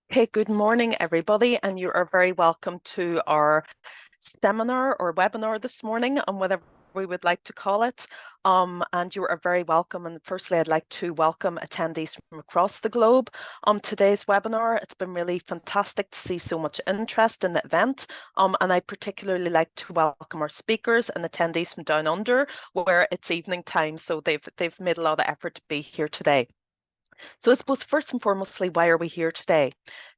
Hey, good morning, everybody, and you are very welcome to our seminar or webinar this morning on whatever we would like to call it. And you are very welcome. And firstly, I'd like to welcome attendees from across the globe on today's webinar. It's been really fantastic to see so much interest in the event. And I particularly like to welcome our speakers and attendees from down under, where it's evening time, so they've made a lot of effort to be here today. So I suppose first and foremostly, why are we here today?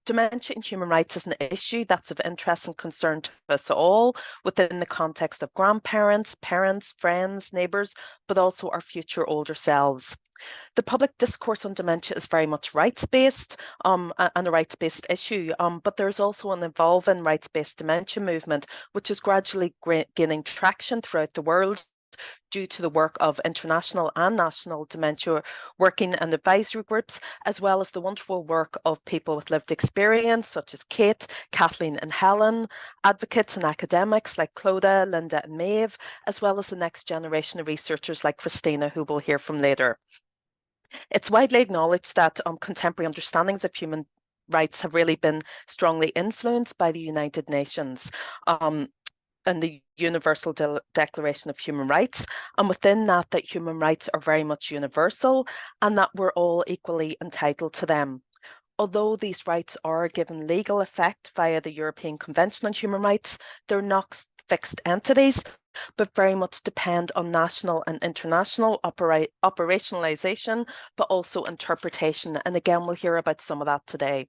Dementia and human rights is an issue that's of interest and concern to us all within the context of grandparents, parents, friends, neighbours, but also our future older selves. The public discourse on dementia is very much rights-based and a rights-based issue, but there's also an evolving rights-based dementia movement, which is gradually gaining traction throughout the world due to the work of international and national dementia working and advisory groups, as well as the wonderful work of people with lived experience, such as Kate, Kathleen, and Helen, advocates and academics like Clodagh, Linda, and Maeve, as well as the next generation of researchers like Christina, who we'll hear from later. It's widely acknowledged that contemporary understandings of human rights have really been strongly influenced by the United Nations. And the Universal Declaration of Human Rights, and within that human rights are very much universal and that we're all equally entitled to them. Although these rights are given legal effect via the European Convention on Human Rights, they're not fixed entities, but very much depend on national and international operationalization, but also interpretation. And again, we'll hear about some of that today.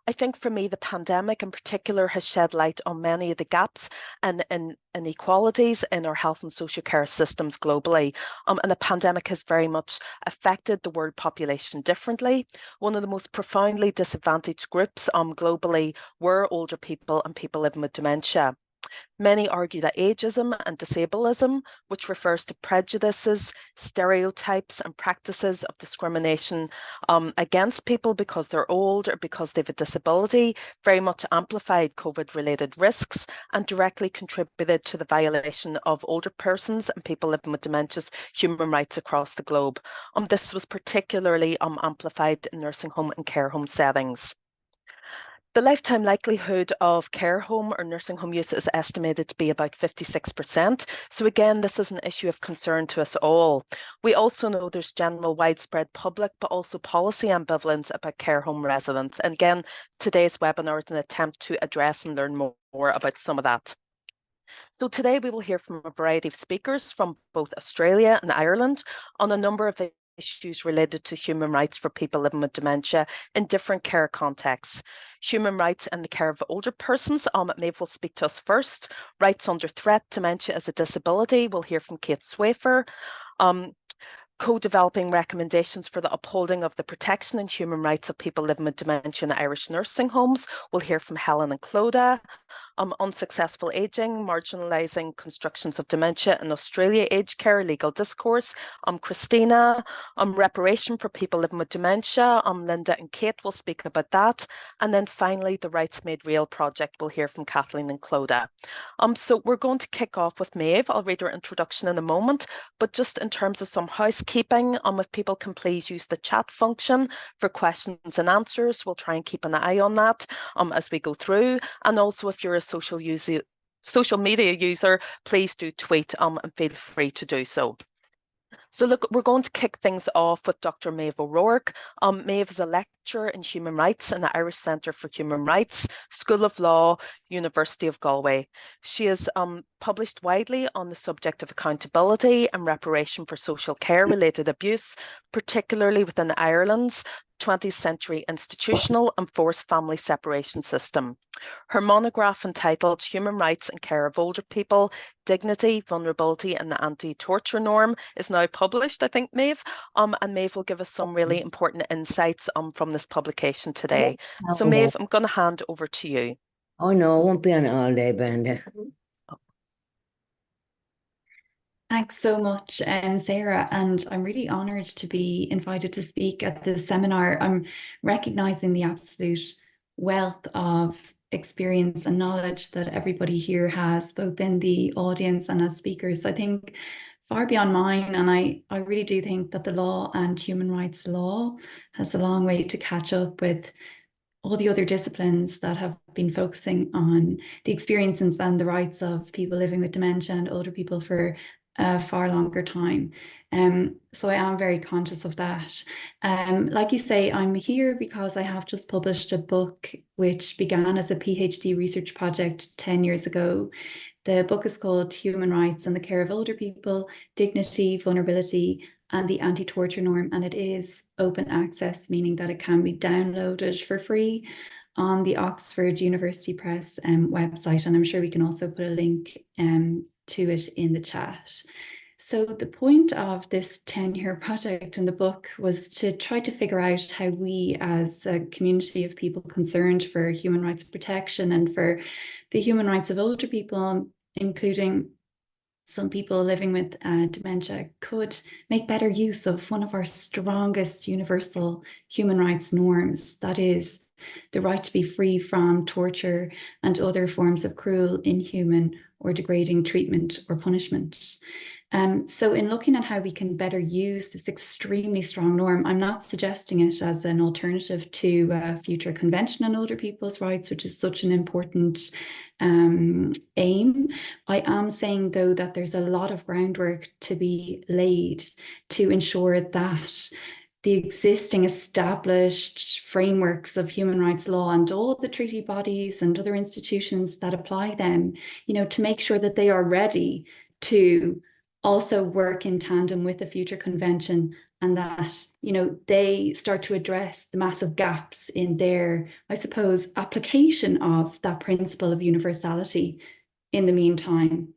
I think for me, the pandemic in particular has shed light on many of the gaps and inequalities in our health and social care systems globally. And the pandemic has very much affected the world population differently. One of the most profoundly disadvantaged groups globally were older people and people living with dementia. Many argue that ageism and disableism, which refers to prejudices, stereotypes, and practices of discrimination against people because they're old or because they have a disability, very much amplified COVID-related risks and directly contributed to the violation of older persons and people living with dementia's human rights across the globe. This was particularly amplified in nursing home and care home settings. The lifetime likelihood of care home or nursing home use is estimated to be about 56%. So again, this is an issue of concern to us all. We also know there's general widespread public, but also policy ambivalence about care home residents. And again, today's webinar is an attempt to address and learn more about some of that. So today we will hear from a variety of speakers from both Australia and Ireland on a number of issues related to human rights for people living with dementia in different care contexts. Human rights and the care of older persons. Maeve will speak to us first. Rights under threat, dementia as a disability. We'll hear from Kate Swafer. Co-developing recommendations for the upholding of the protection and human rights of people living with dementia in Irish nursing homes. We'll hear from Helen and Clodagh. Unsuccessful ageing, marginalising constructions of dementia in Australia, aged care, legal discourse. Christina, reparation for people living with dementia. Linda and Kate will speak about that. And then finally, the Rights Made Real project. We'll hear from Kathleen and Clodagh. So we're going to kick off with Maeve. I'll read her introduction in a moment, but just in terms of some housekeeping, if people can please use the chat function for questions and answers. We'll try and keep an eye on that as we go through. And also, if you're a social media user, please do tweet and feel free to do so. So look, we're going to kick things off with Dr. Maeve O'Rourke. Maeve is a lecturer in human rights in the Irish Centre for Human Rights, School of Law, University of Galway. She has published widely on the subject of accountability and reparation for social care related abuse, particularly within Ireland's 20th century institutional and forced family separation system. Her monograph entitled Human Rights and Care of Older People, Dignity, Vulnerability and the Anti-Torture Norm is now published, I think, Maeve. And Maeve will give us some really important insights from this publication today. So Maeve, I'm going to hand over to you. Oh no, it won't be on all day, Brenda. Thanks so much, Sarah, and I'm really honoured to be invited to speak at this seminar. I'm recognising the absolute wealth of experience and knowledge that everybody here has, both in the audience and as speakers. I think far beyond mine, and I really do think that the law and human rights law has a long way to catch up with all the other disciplines that have been focusing on the experiences and the rights of people living with dementia and older people for a far longer time. So I am very conscious of that. Like you say, I'm here because I have just published a book which began as a PhD research project 10 years ago. The book is called Human Rights and the Care of Older People, Dignity, Vulnerability, and the Anti-Torture Norm, and it is open access, meaning that it can be downloaded for free on the Oxford University Press website, and I'm sure we can also put a link to it in the chat. So the point of this 10-year project in the book was to try to figure out how we, as a community of people concerned for human rights protection and for the human rights of older people, including some people living with dementia, could make better use of one of our strongest universal human rights norms, that is, the right to be free from torture and other forms of cruel, inhuman, or degrading treatment or punishment. So in looking at how we can better use this extremely strong norm, I'm not suggesting it as an alternative to a future convention on older people's rights, which is such an important aim. I am saying, though, that there's a lot of groundwork to be laid to ensure that the existing established frameworks of human rights law and all the treaty bodies and other institutions that apply them, to make sure that they are ready to also work in tandem with the future convention, and that, they start to address the massive gaps in their, I suppose, application of that principle of universality in the meantime.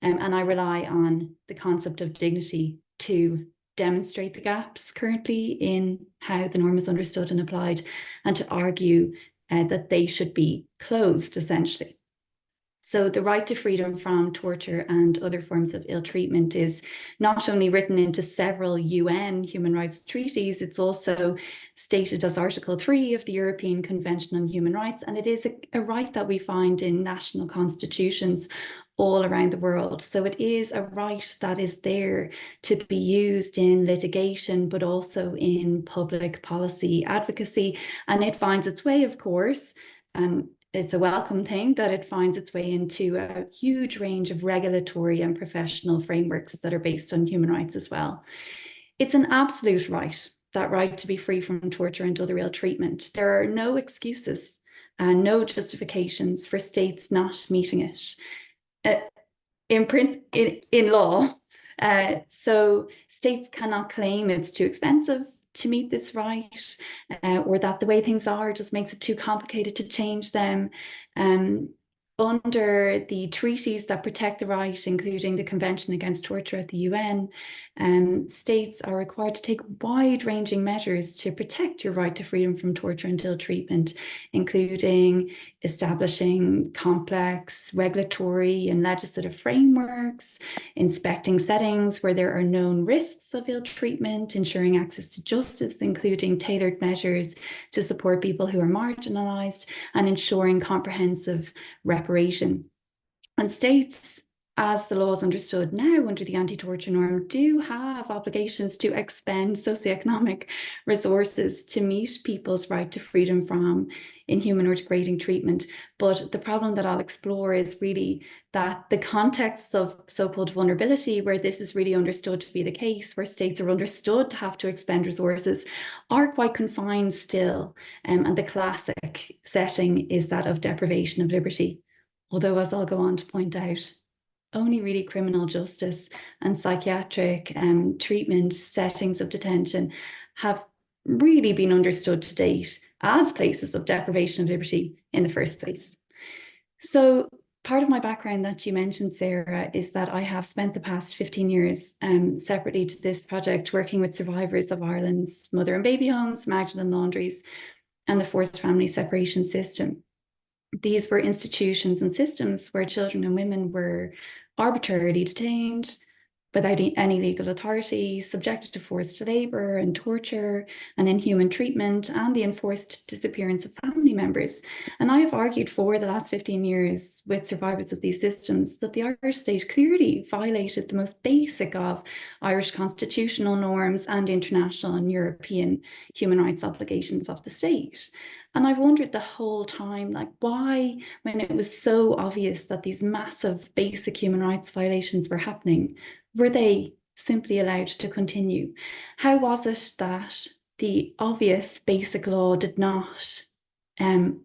And I rely on the concept of dignity to demonstrate the gaps currently in how the norm is understood and applied, and to argue that they should be closed, essentially. So the right to freedom from torture and other forms of ill treatment is not only written into several UN human rights treaties, it's also stated as Article 3 of the European Convention on Human Rights, and it is a right that we find in national constitutions all around the world. So it is a right that is there to be used in litigation, but also in public policy advocacy. And it finds its way, of course, and it's a welcome thing that it finds its way into a huge range of regulatory and professional frameworks that are based on human rights as well. It's an absolute right, that right to be free from torture and other ill treatment. There are no excuses and no justifications for states not meeting it. In law, so states cannot claim it's too expensive to meet this right, or that the way things are just makes it too complicated to change them. Under the treaties that protect the right, including the Convention Against Torture at the UN, states are required to take wide-ranging measures to protect your right to freedom from torture and ill treatment, including establishing complex regulatory and legislative frameworks, inspecting settings where there are known risks of ill treatment, ensuring access to justice, including tailored measures to support people who are marginalized, and ensuring comprehensive reparation. And states, as the law is understood now under the anti-torture norm, do have obligations to expend socioeconomic resources to meet people's right to freedom from inhuman or degrading treatment. But the problem that I'll explore is really that the contexts of so-called vulnerability, where this is really understood to be the case, where states are understood to have to expend resources, are quite confined still. And the classic setting is that of deprivation of liberty. Although, as I'll go on to point out, only really criminal justice and psychiatric treatment settings of detention have really been understood to date as places of deprivation of liberty in the first place. So part of my background that you mentioned, Sarah, is that I have spent the past 15 years separately to this project working with survivors of Ireland's mother and baby homes, Magdalen laundries, and the forced family separation system. These were institutions and systems where children and women were arbitrarily detained, without any legal authority, subjected to forced labour and torture and inhuman treatment, and the enforced disappearance of family members. And I have argued for the last 15 years with survivors of these systems that the Irish state clearly violated the most basic of Irish constitutional norms and international and European human rights obligations of the state. And I've wondered the whole time, like, why, when it was so obvious that these massive basic human rights violations were happening, were they simply allowed to continue? How was it that the obvious basic law did not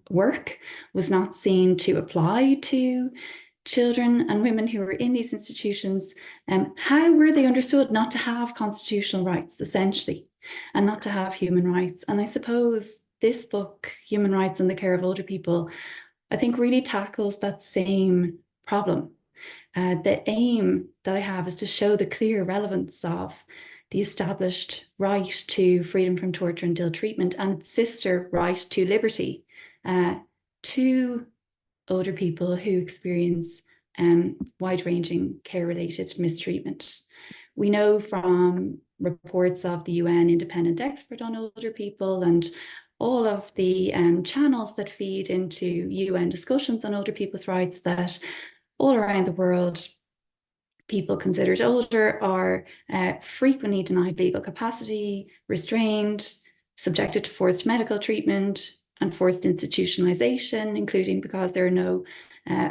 work, was not seen to apply to children and women who were in these institutions? How were they understood not to have constitutional rights, essentially, and not to have human rights? And I suppose this book, Human Rights and the Care of Older People, I think really tackles that same problem. The aim that I have is to show the clear relevance of the established right to freedom from torture and ill treatment and its sister right to liberty to older people who experience wide-ranging care-related mistreatment. We know from reports of the UN Independent Expert on Older People and all of the channels that feed into UN discussions on older people's rights that all around the world, people considered older are frequently denied legal capacity, restrained, subjected to forced medical treatment and forced institutionalization, including because there are no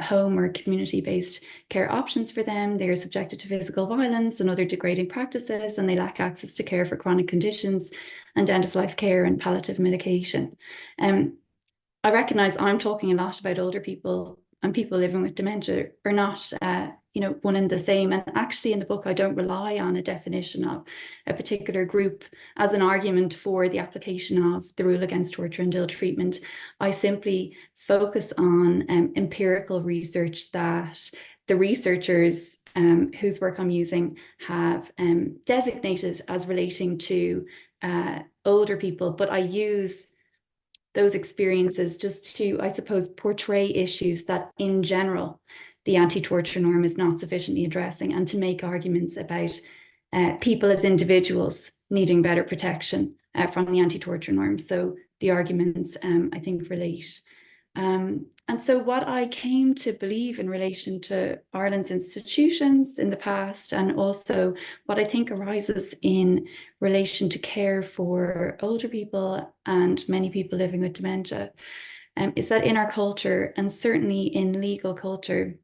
home or community-based care options for them. They are subjected to physical violence and other degrading practices, and they lack access to care for chronic conditions and end-of-life care and palliative medication. I recognise I'm talking a lot about older people, and people living with dementia are not one and the same. And actually in the book, I don't rely on a definition of a particular group as an argument for the application of the rule against torture and ill treatment. I simply focus on empirical research that the researchers whose work I'm using have designated as relating to older people, but I use those experiences just to, I suppose, portray issues that in general the anti-torture norm is not sufficiently addressing, and to make arguments about people as individuals needing better protection from the anti-torture norm. So the arguments, I think, relate. And so what I came to believe in relation to Ireland's institutions in the past, and also what I think arises in relation to care for older people and many people living with dementia, is that in our culture, and certainly in legal culture,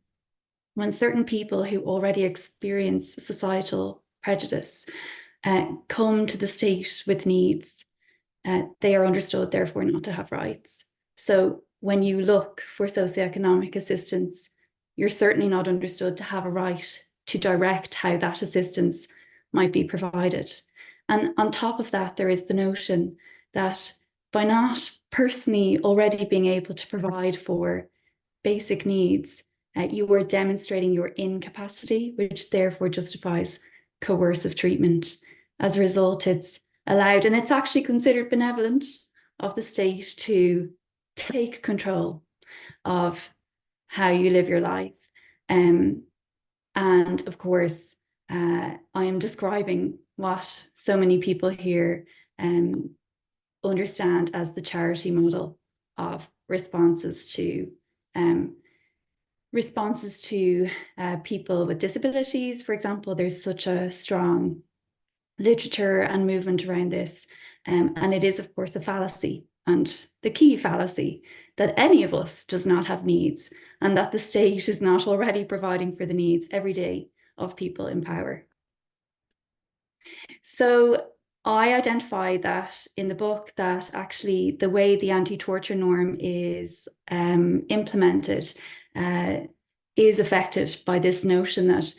when certain people who already experience societal prejudice come to the state with needs, they are understood, therefore, not to have rights. So when you look for socioeconomic assistance, you're certainly not understood to have a right to direct how that assistance might be provided. And on top of that, there is the notion that by not personally already being able to provide for basic needs, you are demonstrating your incapacity, which therefore justifies coercive treatment. As a result, it's allowed, and it's actually considered benevolent of the state to take control of how you live your life. And of course, I am describing what so many people here understand as the charity model of responses to people with disabilities. For example, there's such a strong literature and movement around this. And it is, of course, a fallacy, and the key fallacy, that any of us does not have needs, and that the state is not already providing for the needs every day of people in power. So I identify that in the book, that actually the way the anti-torture norm is implemented is affected by this notion that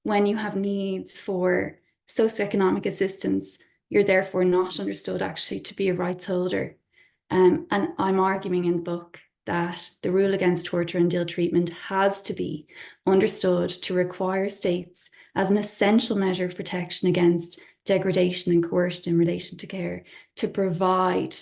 when you have needs for socioeconomic assistance, you're therefore not understood actually to be a rights holder. And I'm arguing in the book that the rule against torture and ill treatment has to be understood to require states as an essential measure of protection against degradation and coercion in relation to care, to provide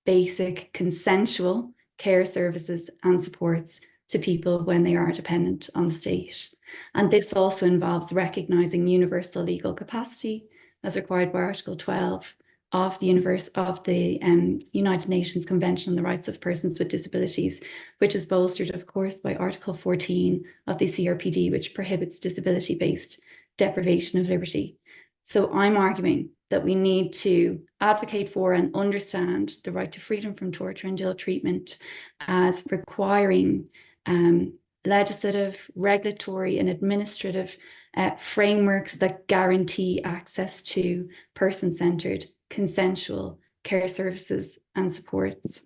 basic consensual care services and supports to people when they are dependent on the state. And this also involves recognising universal legal capacity as required by Article 12 of the United Nations Convention on the Rights of Persons with Disabilities, which is bolstered, of course, by Article 14 of the CRPD, which prohibits disability-based deprivation of liberty. So I'm arguing that we need to advocate for and understand the right to freedom from torture and ill treatment as requiring legislative, regulatory and administrative frameworks that guarantee access to person-centred, consensual care services and supports.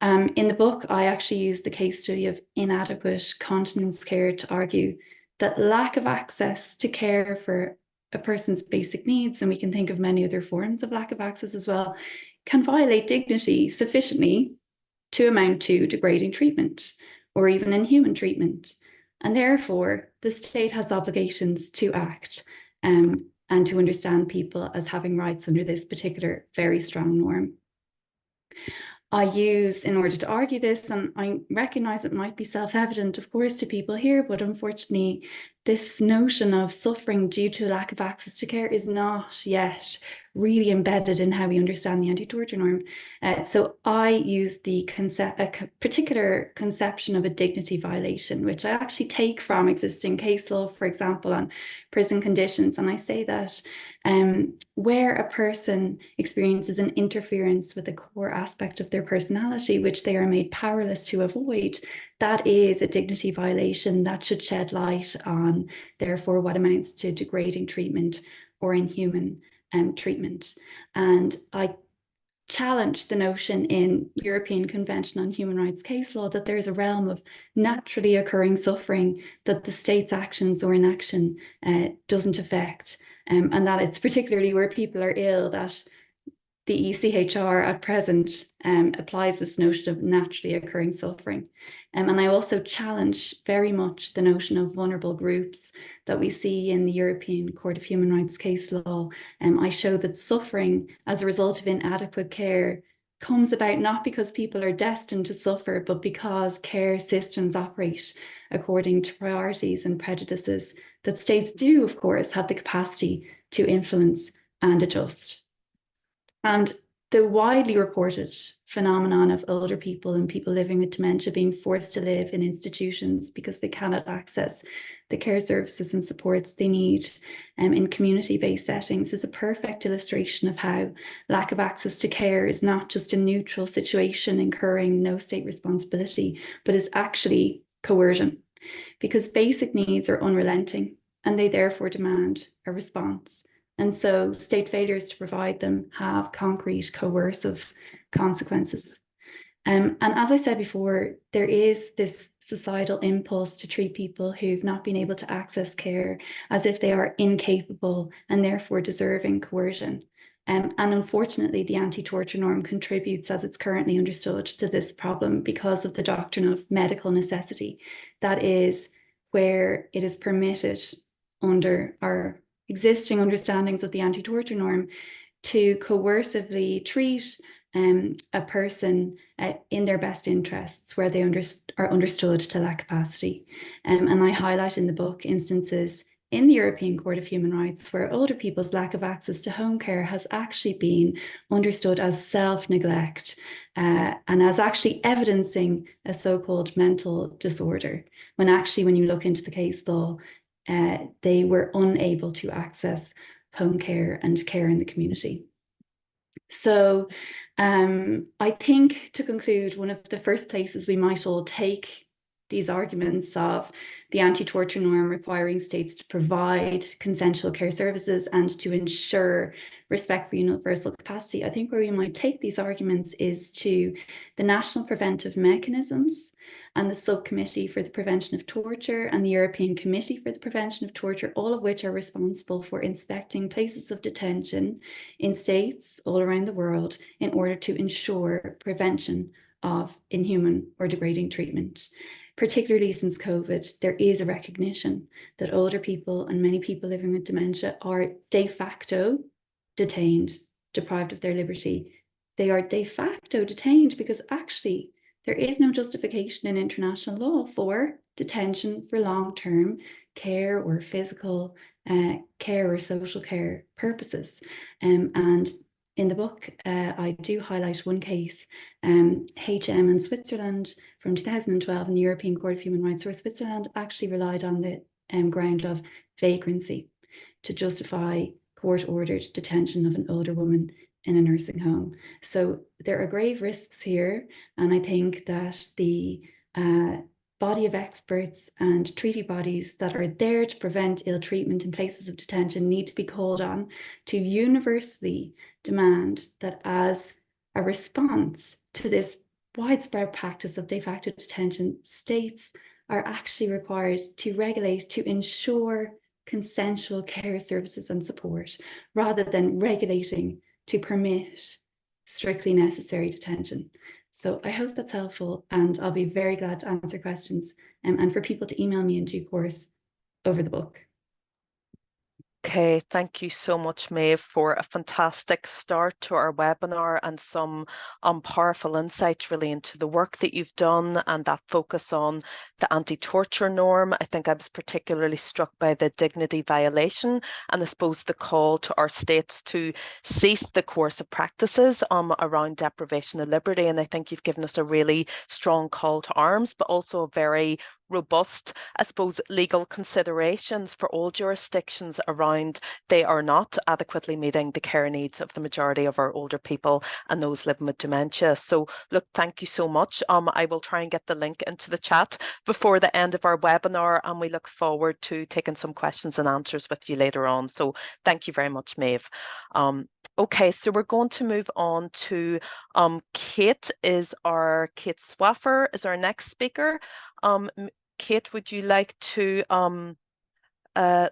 In the book, I actually used the case study of inadequate continence care to argue that lack of access to care for a person's basic needs, and we can think of many other forms of lack of access as well, can violate dignity sufficiently to amount to degrading treatment or even inhuman treatment. And therefore, the state has obligations to act and to understand people as having rights under this particular very strong norm. I use, in order to argue this, and I recognise it might be self-evident, of course, to people here, but unfortunately, this notion of suffering due to lack of access to care is not yet really embedded in how we understand the anti-torture norm. So I use a particular conception of a dignity violation, which I actually take from existing case law, for example, on prison conditions. And I say that where a person experiences an interference with a core aspect of their personality, which they are made powerless to avoid, that is a dignity violation that should shed light on, therefore, what amounts to degrading treatment or inhuman treatment. And I challenge the notion in European Convention on Human Rights case law that there is a realm of naturally occurring suffering that the state's actions or inaction doesn't affect, and that it's particularly where people are ill that the ECHR at present applies this notion of naturally occurring suffering. And I also challenge very much the notion of vulnerable groups that we see in the European Court of Human Rights case law. I show that suffering as a result of inadequate care comes about not because people are destined to suffer, but because care systems operate according to priorities and prejudices that states do, of course, have the capacity to influence and adjust. And the widely reported phenomenon of older people and people living with dementia being forced to live in institutions because they cannot access the care services and supports they need in community-based settings is a perfect illustration of how lack of access to care is not just a neutral situation incurring no state responsibility, but is actually coercion, because basic needs are unrelenting and they therefore demand a response. And so state failures to provide them have concrete coercive consequences. And as I said before, there is this societal impulse to treat people who've not been able to access care as if they are incapable and therefore deserving coercion. And unfortunately, the anti-torture norm contributes, as it's currently understood, to this problem because of the doctrine of medical necessity. That is, where it is permitted under our existing understandings of the anti-torture norm to coercively treat a person in their best interests where they are understood to lack capacity. And I highlight in the book instances in the European Court of Human Rights where older people's lack of access to home care has actually been understood as self-neglect and as actually evidencing a so-called mental disorder, when actually when you look into the case law, they were unable to access home care and care in the community. So I think, to conclude, one of the first places we might all take these arguments of the anti-torture norm requiring states to provide consensual care services and to ensure respect for universal capacity, I think where we might take these arguments is to the national preventive mechanisms and the Subcommittee for the Prevention of Torture and the European Committee for the Prevention of Torture, all of which are responsible for inspecting places of detention in states all around the world in order to ensure prevention of inhuman or degrading treatment. Particularly since COVID, there is a recognition that older people and many people living with dementia are de facto detained, deprived of their liberty. They are de facto detained because actually there is no justification in international law for detention for long-term care or physical care or social care purposes. And in the book, I do highlight one case, HM in Switzerland from 2012 in the European Court of Human Rights, where Switzerland actually relied on the ground of vagrancy to justify court-ordered detention of an older woman in a nursing home. So there are grave risks here, and I think that the body of experts and treaty bodies that are there to prevent ill treatment in places of detention need to be called on to universally demand that, as a response to this widespread practice of de facto detention, states are actually required to regulate to ensure consensual care services and support, rather than regulating to permit strictly necessary detention. So I hope that's helpful, and I'll be very glad to answer questions and for people to email me in due course over the book. Okay, thank you so much, Maeve, for a fantastic start to our webinar and some powerful insights really into the work that you've done and that focus on the anti-torture norm. I think I was particularly struck by the dignity violation, and I suppose the call to our states to cease the coercive practices around deprivation of liberty. And I think you've given us a really strong call to arms, but also a very robust, I suppose, legal considerations for all jurisdictions around they are not adequately meeting the care needs of the majority of our older people and those living with dementia. So look, thank you so much. I will try and get the link into the chat before the end of our webinar, and we look forward to taking some questions and answers with you later on. So thank you very much, Maeve. Okay, so we're going to move on to Kate Swaffer is our next speaker. Kate, would you like to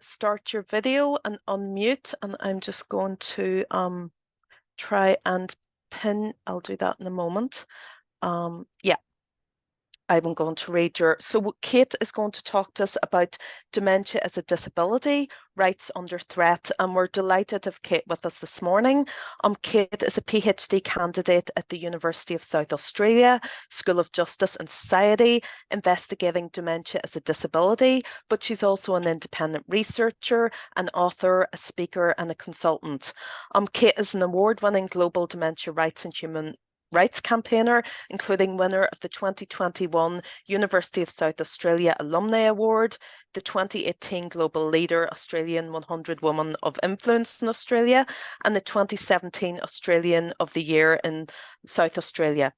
start your video and unmute? And I'm just going to try and pin. I'll do that in a moment. Yeah. I'm going to read your. So Kate is going to talk to us about dementia as a disability, rights under threat, and we're delighted to have Kate with us this morning. Kate is a PhD candidate at the University of South Australia, School of Justice and Society, investigating dementia as a disability, but she's also an independent researcher, an author, a speaker, and a consultant. Kate is an award-winning global dementia rights and human rights campaigner, including winner of the 2021 University of South Australia Alumni Award, the 2018 Global Leader Australian 100 Women of Influence in Australia, and the 2017 Australian of the Year in South Australia.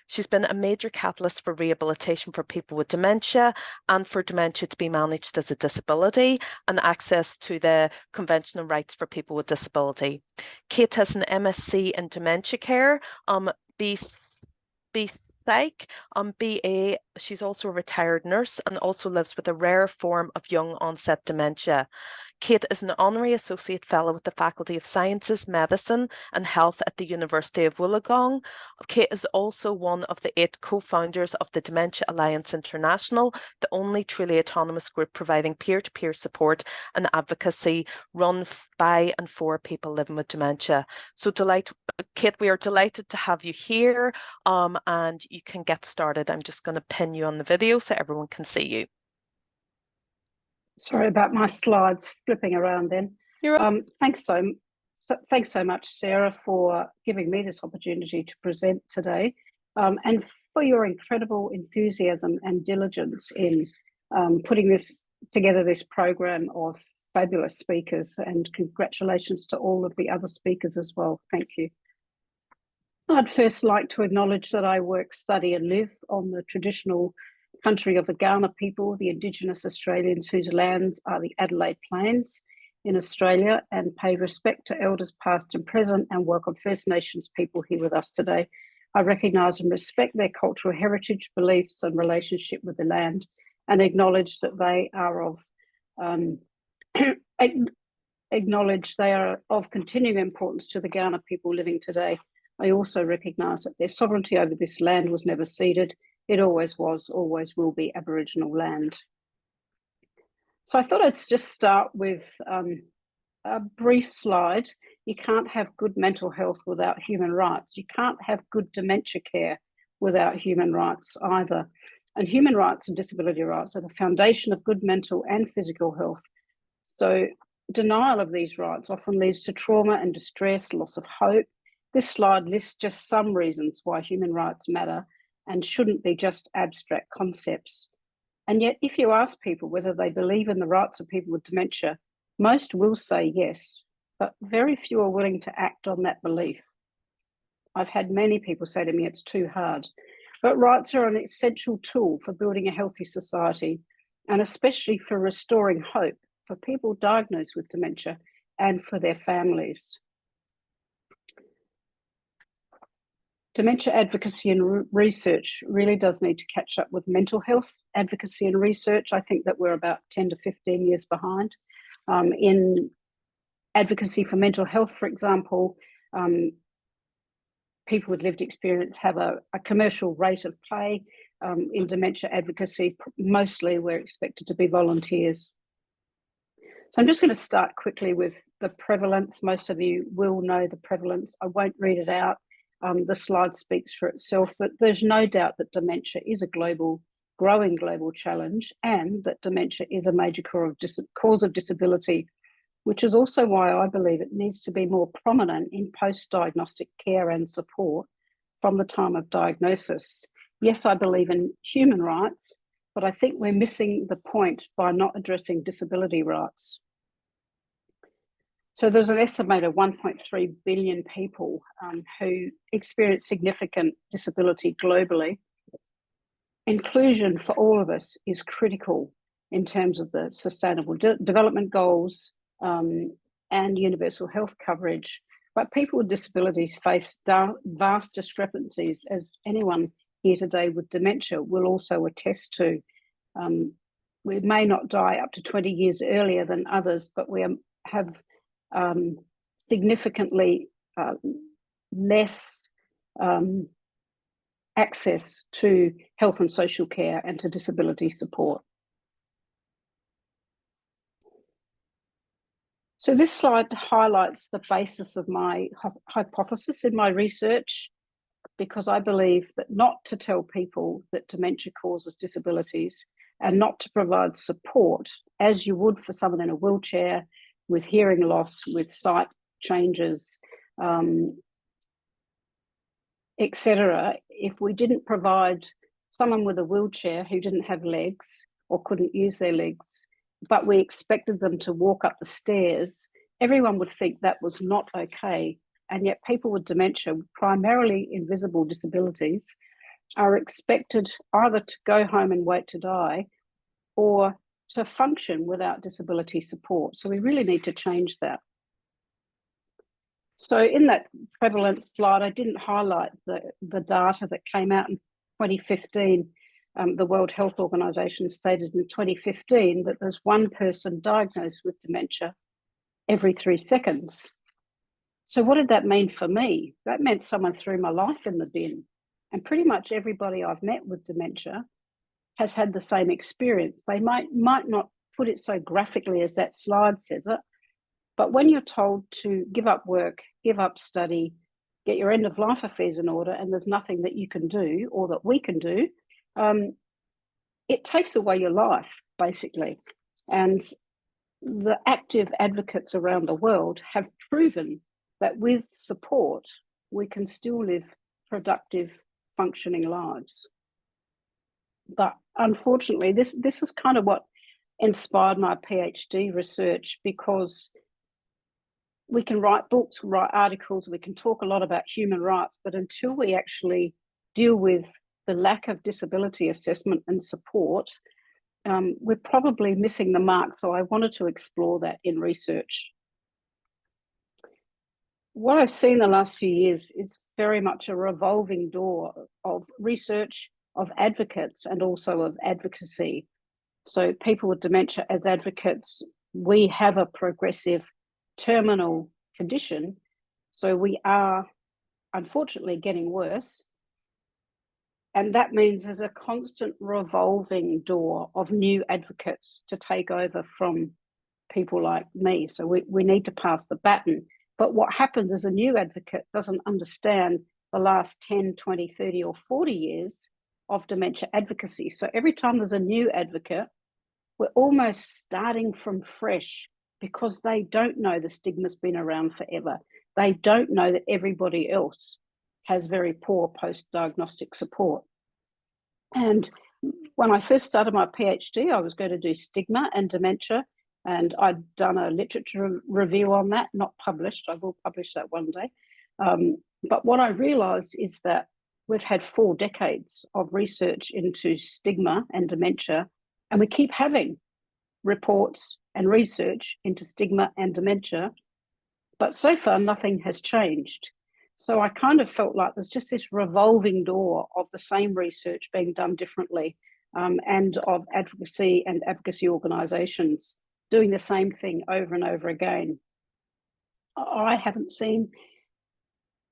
She's been a major catalyst for rehabilitation for people with dementia and for dementia to be managed as a disability and access to the Convention on Rights for People with Disability. Kate has an MSc in Dementia Care, Psych, BA. She's also a retired nurse and also lives with a rare form of young onset dementia. Kate is an Honorary Associate Fellow with the Faculty of Sciences, Medicine and Health at the University of Wollongong. Kate is also one of the 8 co-founders of the Dementia Alliance International, the only truly autonomous group providing peer-to-peer support and advocacy run by and for people living with dementia. So Kate, we are delighted to have you here, and you can get started. I'm just going to pin you on the video so everyone can see you. Sorry about my slides flipping around then. Thanks so much, Sarah, for giving me this opportunity to present today, and for your incredible enthusiasm and diligence in putting together this program of fabulous speakers, and congratulations to all of the other speakers as well. Thank you. I'd first like to acknowledge that I work, study and live on the traditional country of the Kaurna people, the Indigenous Australians whose lands are the Adelaide Plains in Australia, and pay respect to elders past and present, and welcome First Nations people here with us today. I recognise and respect their cultural heritage, beliefs and relationship with the land, and acknowledge that they are of continuing importance to the Kaurna people living today. I also recognise that their sovereignty over this land was never ceded. It always was, always will be Aboriginal land. So I thought I'd just start with a brief slide. You can't have good mental health without human rights. You can't have good dementia care without human rights either. And human rights and disability rights are the foundation of good mental and physical health. So denial of these rights often leads to trauma and distress, loss of hope. This slide lists just some reasons why human rights matter and shouldn't be just abstract concepts. And yet, if you ask people whether they believe in the rights of people with dementia, most will say yes, but very few are willing to act on that belief. I've had many people say to me it's too hard, but rights are an essential tool for building a healthy society, and especially for restoring hope for people diagnosed with dementia and for their families. Dementia advocacy and research really does need to catch up with mental health advocacy and research. I think that we're about 10 to 15 years behind. In advocacy for mental health, for example, people with lived experience have a commercial rate of play. In dementia advocacy, mostly we're expected to be volunteers. So I'm just going to start quickly with the prevalence. Most of you will know the prevalence. I won't read it out. The slide speaks for itself, but there's no doubt that dementia is a growing global challenge, and that dementia is a major cause of disability, which is also why I believe it needs to be more prominent in post-diagnostic care and support from the time of diagnosis. Yes, I believe in human rights, but I think we're missing the point by not addressing disability rights. So there's an estimated 1.3 billion people who experience significant disability globally. Inclusion for all of us is critical in terms of the Sustainable Development Goals and universal health coverage. But people with disabilities face vast discrepancies, as anyone here today with dementia will also attest to. We may not die up to 20 years earlier than others, but we have significantly less access to health and social care and to disability support. So this slide highlights the basis of my hypothesis in my research, because I believe that not to tell people that dementia causes disabilities and not to provide support as you would for someone in a wheelchair with hearing loss, with sight changes, etc. If we didn't provide someone with a wheelchair who didn't have legs or couldn't use their legs, but we expected them to walk up the stairs, everyone would think that was not okay. And yet people with dementia, primarily invisible disabilities, are expected either to go home and wait to die or to function without disability support. So we really need to change that. So in that prevalence slide, I didn't highlight the data that came out in 2015. The World Health Organization stated in 2015 that there's one person diagnosed with dementia every 3 seconds. So what did that mean for me? That meant someone threw my life in the bin. And pretty much everybody I've met with dementia has had the same experience. They might not put it so graphically as that slide says it, but when you're told to give up work, give up study, get your end of life affairs in order, and there's nothing that you can do or that we can do, it takes away your life, basically. And the active advocates around the world have proven that with support, we can still live productive, functioning lives. But unfortunately, this is kind of what inspired my PhD research, because we can write books, write articles, we can talk a lot about human rights, but until we actually deal with the lack of disability assessment and support, we're probably missing the mark. So I wanted to explore that in research. What I've seen the last few years is very much a revolving door of research, of advocates, and also of advocacy. So people with dementia as advocates, we have a progressive terminal condition. So we are unfortunately getting worse. And that means there's a constant revolving door of new advocates to take over from people like me. So we need to pass the baton. But what happens is a new advocate doesn't understand the last 10, 20, 30 or 40 years of dementia advocacy. So every time there's a new advocate, we're almost starting from fresh because they don't know the stigma's been around forever. They don't know that everybody else has very poor post-diagnostic support. And when I first started my PhD, I was going to do stigma and dementia, and I'd done a literature review on that, not published. I will publish that one day. But what I realised is that we've had 4 decades of research into stigma and dementia, and we keep having reports and research into stigma and dementia, but so far nothing has changed. So I kind of felt like there's just this revolving door of the same research being done differently, and of advocacy and advocacy organisations doing the same thing over and over again. I haven't seen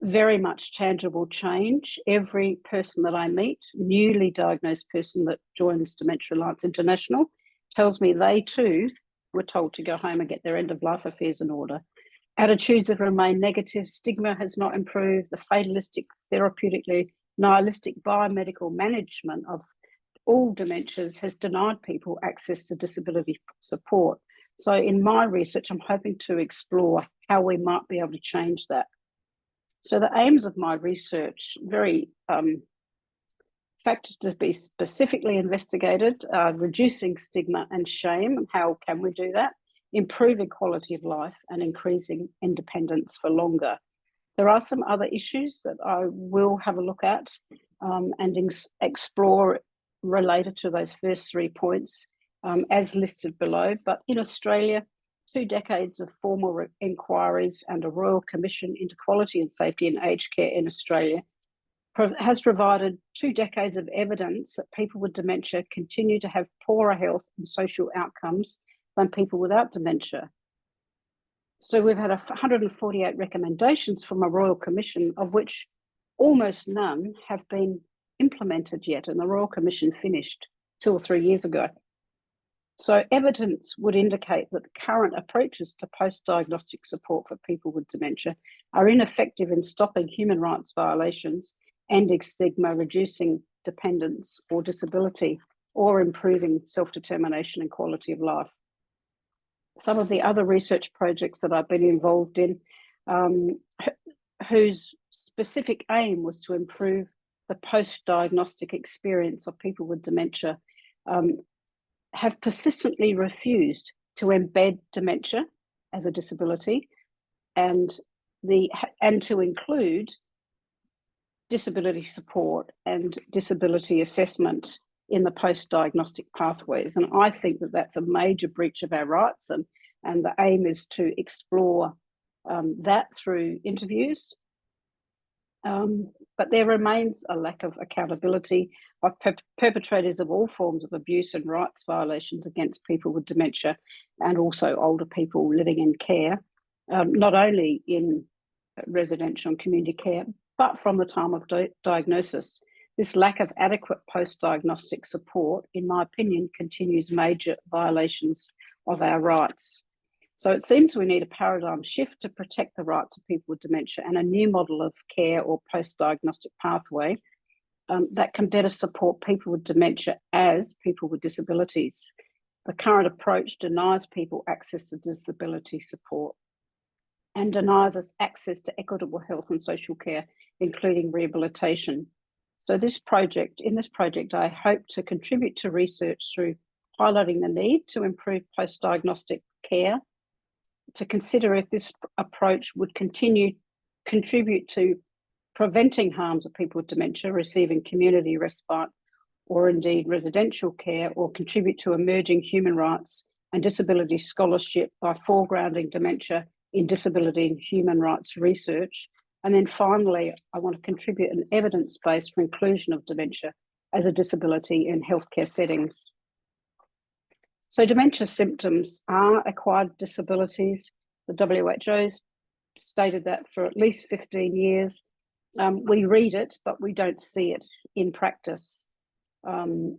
very much tangible change. Every person that I meet, newly diagnosed person that joins Dementia Alliance International, tells me they too were told to go home and get their end-of-life affairs in order. Attitudes have remained negative, stigma has not improved, the fatalistic, therapeutically nihilistic biomedical management of all dementias has denied people access to disability support. So in my research, I'm hoping to explore how we might be able to change that. So the aims of my research, very factors to be specifically investigated, reducing stigma and shame, and how can we do that? Improving quality of life and increasing independence for longer. There are some other issues that I will have a look at and explore related to those first 3 points as listed below. But in Australia, 2 decades of formal inquiries and a Royal Commission into Quality and Safety in Aged Care in Australia has provided 2 decades of evidence that people with dementia continue to have poorer health and social outcomes than people without dementia. So we've had 148 recommendations from a Royal Commission, of which almost none have been implemented yet, and the Royal Commission finished 2 or 3 years ago. So evidence would indicate that the current approaches to post-diagnostic support for people with dementia are ineffective in stopping human rights violations, ending stigma, reducing dependence or disability, or improving self-determination and quality of life. Some of the other research projects that I've been involved in, whose specific aim was to improve the post-diagnostic experience of people with dementia, have persistently refused to embed dementia as a disability and to include disability support and disability assessment in the post-diagnostic pathways. And I think that that's a major breach of our rights, and the aim is to explore that through interviews. But there remains a lack of accountability by perpetrators of all forms of abuse and rights violations against people with dementia and also older people living in care, not only in residential and community care, but from the time of diagnosis. This lack of adequate post-diagnostic support, in my opinion, continues major violations of our rights. So it seems we need a paradigm shift to protect the rights of people with dementia and a new model of care or post-diagnostic pathway that can better support people with dementia as people with disabilities. The current approach denies people access to disability support and denies us access to equitable health and social care, including rehabilitation. So in this project, I hope to contribute to research through highlighting the need to improve post-diagnostic care, to consider if this approach would contribute to preventing harms of people with dementia receiving community respite or indeed residential care, or contribute to emerging human rights and disability scholarship by foregrounding dementia in disability and human rights research. And then finally, I want to contribute an evidence base for inclusion of dementia as a disability in healthcare settings. So dementia symptoms are acquired disabilities. The WHO's stated that for at least 15 years. We read it, but we don't see it in practice. And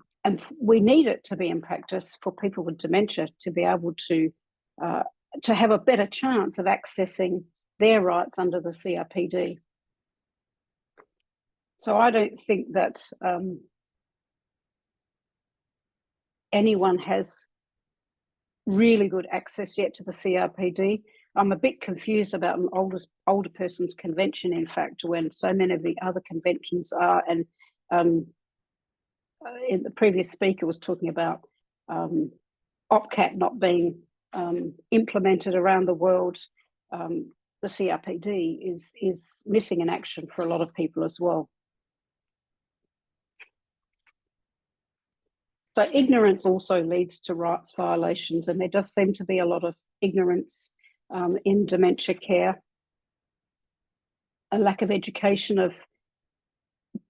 we need it to be in practice for people with dementia to be able to have a better chance of accessing their rights under the CRPD. So I don't think that anyone has really good access yet to the CRPD. I'm a bit confused about an older person's convention, in fact, when so many of the other conventions are. And in the previous speaker was talking about OPCAT not being implemented around the world. The CRPD is missing in action for a lot of people as well. So ignorance also leads to rights violations, and there does seem to be a lot of ignorance in dementia care, a lack of education of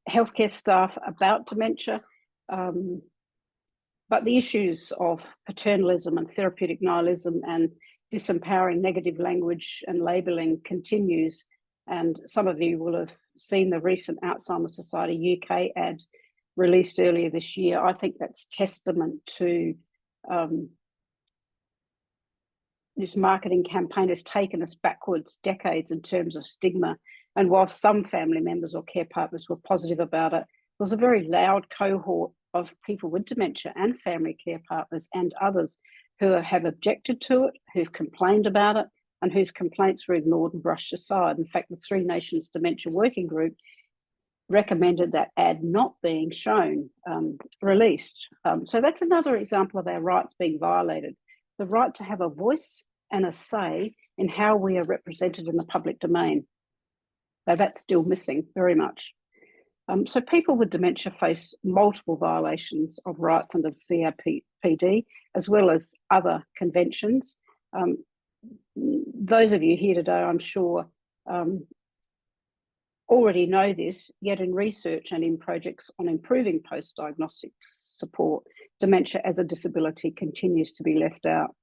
healthcare staff about dementia, but the issues of paternalism and therapeutic nihilism and disempowering negative language and labelling continues. And some of you will have seen the recent Alzheimer's Society UK ad released earlier this year. I think that's testament to this marketing campaign has taken us backwards decades in terms of stigma. And while some family members or care partners were positive about it, there was a very loud cohort of people with dementia and family care partners and others who have objected to it, who've complained about it, and whose complaints were ignored and brushed aside. In fact, the Three Nations Dementia Working Group recommended that ad not being shown, released. So that's another example of our rights being violated. The right to have a voice and a say in how we are represented in the public domain. So that's still missing very much. So people with dementia face multiple violations of rights under the CRPD, as well as other conventions. Those of you here today, I'm sure, already know this, yet in research and in projects on improving post-diagnostic support, dementia as a disability continues to be left out.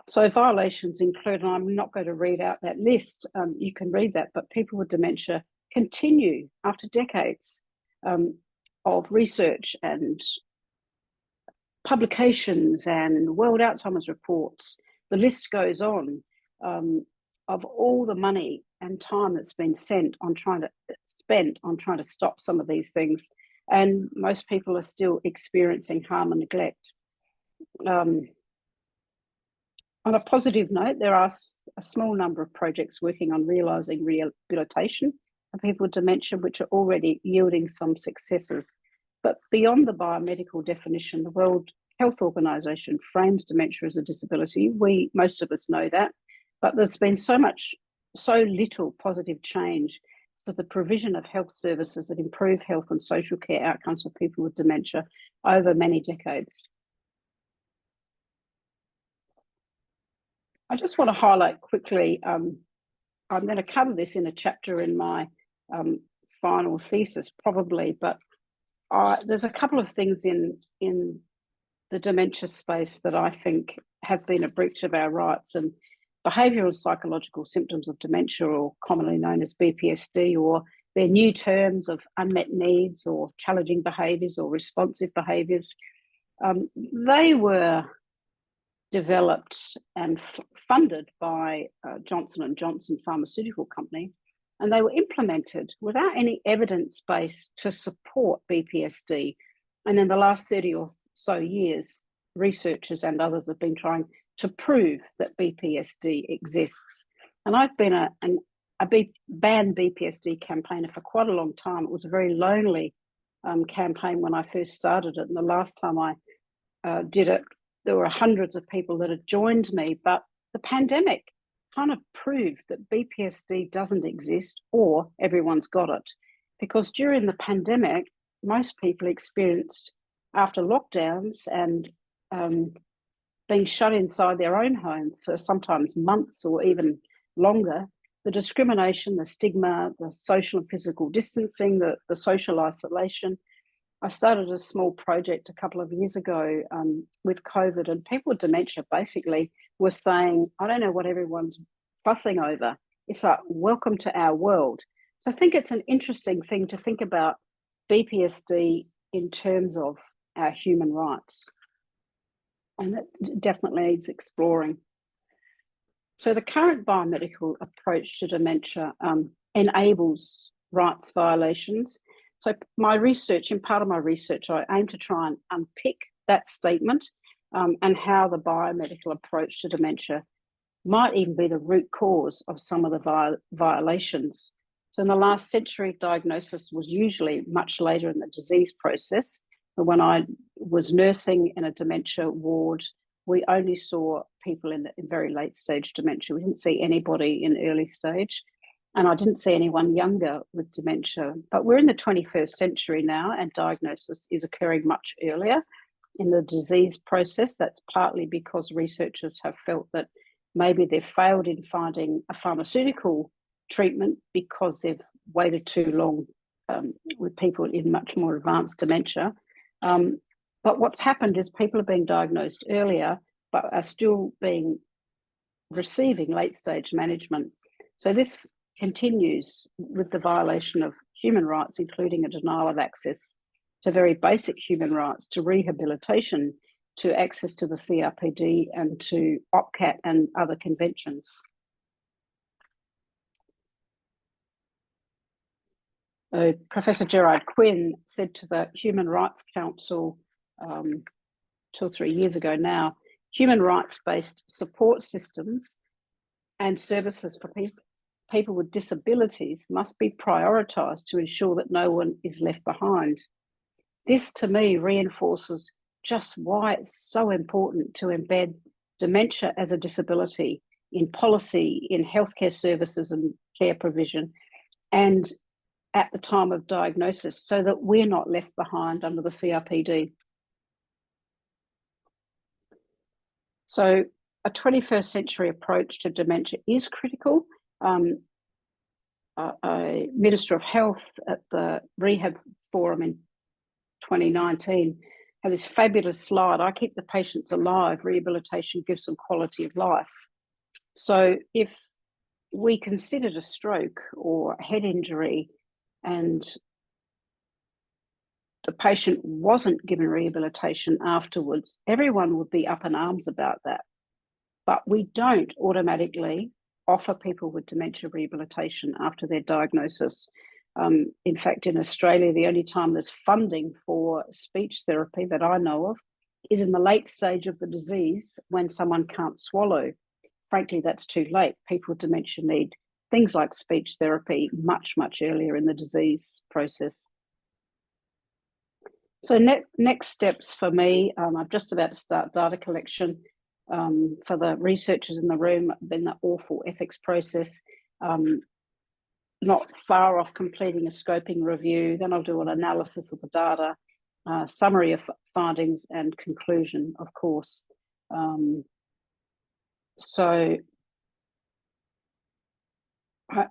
So violations include, and I'm not going to read out that list, you can read that, but people with dementia continue after decades of research and publications and World Alzheimer's reports. The list goes on of all the money and time that's been spent on trying to stop some of these things. And most people are still experiencing harm and neglect. On a positive note, there are a small number of projects working on realising rehabilitation for people with dementia, which are already yielding some successes. But beyond the biomedical definition, the World Health Organization frames dementia as a disability. Most of us know that, but there's been so little positive change for the provision of health services that improve health and social care outcomes for people with dementia over many decades. I just want to highlight quickly, I'm going to cover this in a chapter in my final thesis probably, but there's a couple of things in the dementia space that I think have been a breach of our rights. And behavioural and psychological symptoms of dementia, or commonly known as BPSD, or their new terms of unmet needs or challenging behaviours or responsive behaviours, they were developed and funded by Johnson & Johnson pharmaceutical company, and they were implemented without any evidence base to support BPSD. And in the last 30 or so years, researchers and others have been trying to prove that BPSD exists. And I've been a banned BPSD campaigner for quite a long time. It was a very lonely campaign when I first started it, and the last time I did it, there were hundreds of people that had joined me, but the pandemic kind of proved that BPSD doesn't exist, or everyone's got it. Because during the pandemic, most people experienced, after lockdowns and being shut inside their own home for sometimes months or even longer, the discrimination, the stigma, the social and physical distancing, the social isolation. I started a small project a couple of years ago with COVID, and people with dementia basically were saying, I don't know what everyone's fussing over. It's like, welcome to our world. So I think it's an interesting thing to think about BPSD in terms of our human rights. And it definitely needs exploring. So the current biomedical approach to dementia enables rights violations. So my research, in part of my research, I aim to try and unpick that statement and how the biomedical approach to dementia might even be the root cause of some of the violations. So in the last century, diagnosis was usually much later in the disease process. But when I was nursing in a dementia ward, we only saw people in very late stage dementia. We didn't see anybody in early stage. And I didn't see anyone younger with dementia. But we're in the 21st century now, and diagnosis is occurring much earlier in the disease process. That's partly because researchers have felt that maybe they've failed in finding a pharmaceutical treatment because they've waited too long with people in much more advanced dementia. But what's happened is people are being diagnosed earlier, but are still receiving late stage management. So this continues with the violation of human rights, including a denial of access to very basic human rights, to rehabilitation, to access to the CRPD, and to OPCAT and other conventions. Professor Gerard Quinn said to the Human Rights Council 2 or 3 years ago now, human rights-based support systems and services for people with disabilities must be prioritised to ensure that no one is left behind. This, to me, reinforces just why it's so important to embed dementia as a disability in policy, in healthcare services and care provision, and at the time of diagnosis, so that we're not left behind under the CRPD. So a 21st century approach to dementia is critical. A Minister of Health at the Rehab Forum in 2019 had this fabulous slide, "I keep the patients alive, rehabilitation gives them quality of life." So if we considered a stroke or a head injury and the patient wasn't given rehabilitation afterwards, everyone would be up in arms about that. But we don't automatically offer people with dementia rehabilitation after their diagnosis. In fact, in Australia, the only time there's funding for speech therapy that I know of is in the late stage of the disease when someone can't swallow. Frankly, that's too late. People with dementia need things like speech therapy much, much earlier in the disease process. So next steps for me, I'm just about to start data collection. For the researchers in the room, then the awful ethics process. Not far off completing a scoping review. Then I'll do an analysis of the data, summary of findings, and conclusion, of course. So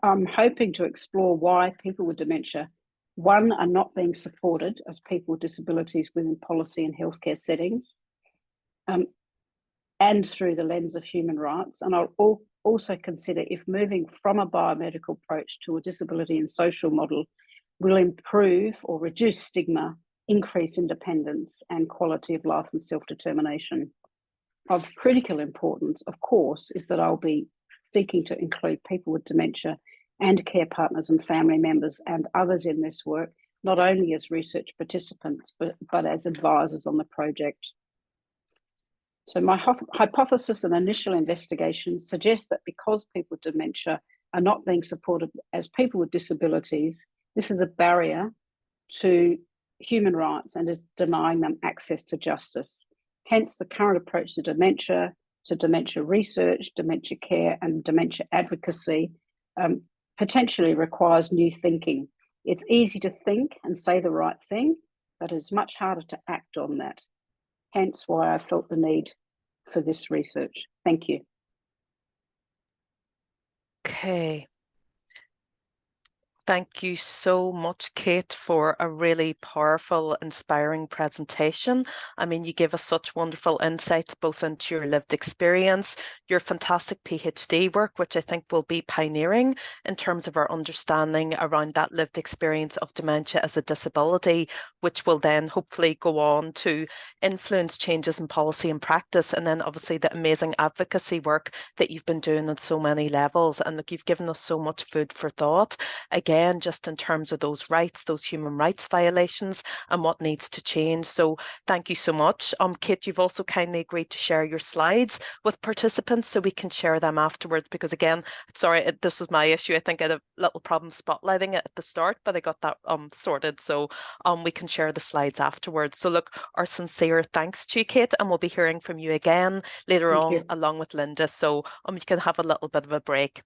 I'm hoping to explore why people with dementia, one, are not being supported as people with disabilities within policy and healthcare settings, and through the lens of human rights. And I'll also consider if moving from a biomedical approach to a disability and social model will improve or reduce stigma, increase independence and quality of life and self-determination. Of critical importance, of course, is that I'll be seeking to include people with dementia and care partners and family members and others in this work, not only as research participants, but as advisors on the project. So my hypothesis and initial investigations suggest that because people with dementia are not being supported as people with disabilities, this is a barrier to human rights and is denying them access to justice. Hence, the current approach to dementia research, dementia care, and dementia advocacy potentially requires new thinking. It's easy to think and say the right thing, but it's much harder to act on that. Hence why I felt the need for this research. Thank you. Okay. Thank you so much, Kate, for a really powerful, inspiring presentation. I mean, you give us such wonderful insights both into your lived experience, your fantastic PhD work, which I think will be pioneering in terms of our understanding around that lived experience of dementia as a disability, which will then hopefully go on to influence changes in policy and practice. And then obviously the amazing advocacy work that you've been doing on so many levels. And look, you've given us so much food for thought. Again, again, just in terms of those rights, those human rights violations and what needs to change. So thank you so much. Kate, you've also kindly agreed to share your slides with participants so we can share them afterwards, because again, sorry, this was my issue. I think I had a little problem spotlighting it at the start, but I got that sorted, so we can share the slides afterwards. So look, our sincere thanks to you, Kate, and we'll be hearing from you again later on along with Linda, so you can have a little bit of a break.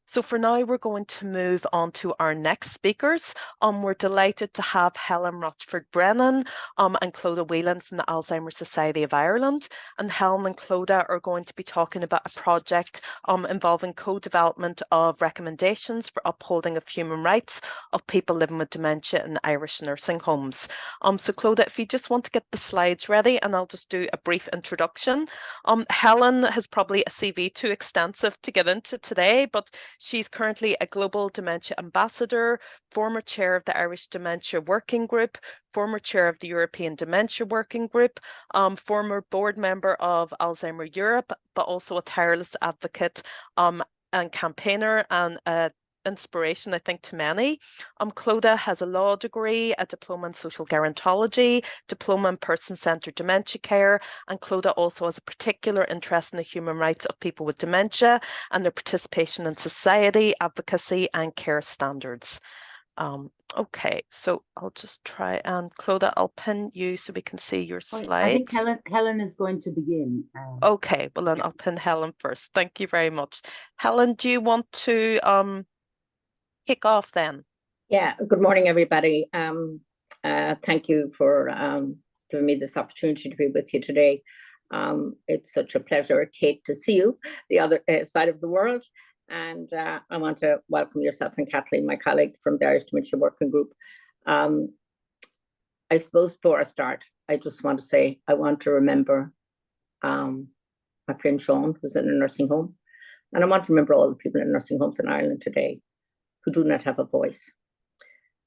So for now, we're going to move on to our next speakers. We're delighted to have Helen Rochford-Brennan and Clodagh Whelan from the Alzheimer's Society of Ireland. And Helen and Clodagh are going to be talking about a project involving co-development of recommendations for upholding of human rights of people living with dementia in Irish nursing homes. So Clodagh, if you just want to get the slides ready, and I'll just do a brief introduction. Helen has probably a CV too extensive to get into today, but she's currently a Global Dementia Ambassador, former chair of the Irish Dementia Working Group, former chair of the European Dementia Working Group, former board member of Alzheimer Europe, but also a tireless advocate and campaigner and inspiration, I think, to many. Clodagh has a law degree, a diploma in social gerontology, diploma in person-centred dementia care, and Clodagh also has a particular interest in the human rights of people with dementia and their participation in society, advocacy and care standards. Okay, so I'll just try and Clodagh, I'll pin you so we can see your slides. I think Helen is going to begin. Okay, well then I'll pin Helen first. Thank you very much. Helen, do you want to kick off then? Yeah, good morning, everybody. Thank you for giving me this opportunity to be with you today. It's such a pleasure, Kate, to see you the other side of the world. And I want to welcome yourself and Kathleen, my colleague from the Irish Dementia Working Group. I suppose before I start, I just want to say I want to remember my friend Sean, who's in a nursing home. And I want to remember all the people in nursing homes in Ireland today who do not have a voice.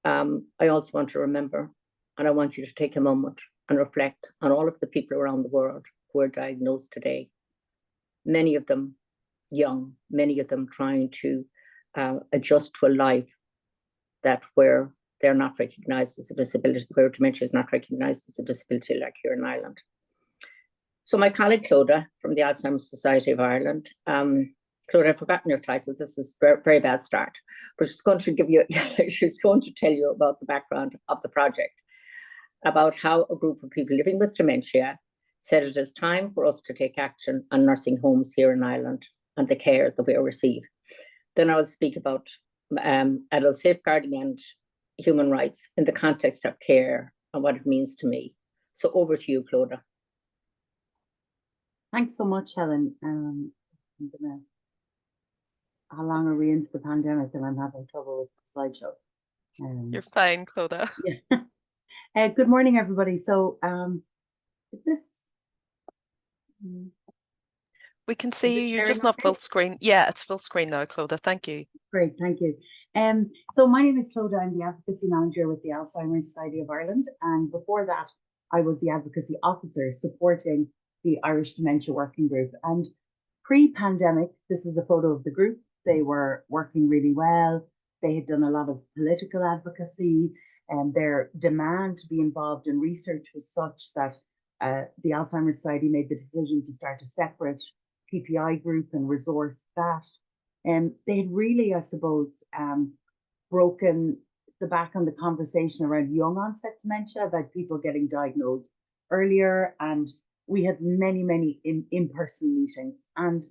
I also want to remember, and I want you to take a moment and reflect on all of the people around the world who are diagnosed today. Many of them young, many of them trying to adjust to a life where they're not recognized as a disability, where dementia is not recognized as a disability like here in Ireland. So my colleague Clodagh from the Alzheimer's Society of Ireland, Clodagh, I've forgotten your title. This is a very, very bad start. But she's going to give you, she's going to tell you about the background of the project, about how a group of people living with dementia said it is time for us to take action on nursing homes here in Ireland and the care that we receive. Then I'll speak about adult safeguarding and human rights in the context of care and what it means to me. So over to you, Clodagh. Thanks so much, Helen. How long are we into the pandemic and I'm having trouble with the slideshow? You're fine, Clodagh. Yeah. Good morning, everybody. So is this... We can see you. You're just not full screen. Yeah, it's full screen now, Clodagh. Thank you. Great, thank you. So my name is Clodagh. I'm the advocacy manager with the Alzheimer's Society of Ireland. And before that, I was the advocacy officer supporting the Irish Dementia Working Group. And pre-pandemic, this is a photo of the group. They were working really well. They had done a lot of political advocacy, and their demand to be involved in research was such that the Alzheimer's Society made the decision to start a separate PPI group and resource that. And they had really, I suppose, broken the back on the conversation around young onset dementia, about people getting diagnosed earlier. And we had many, many in-person meetings. And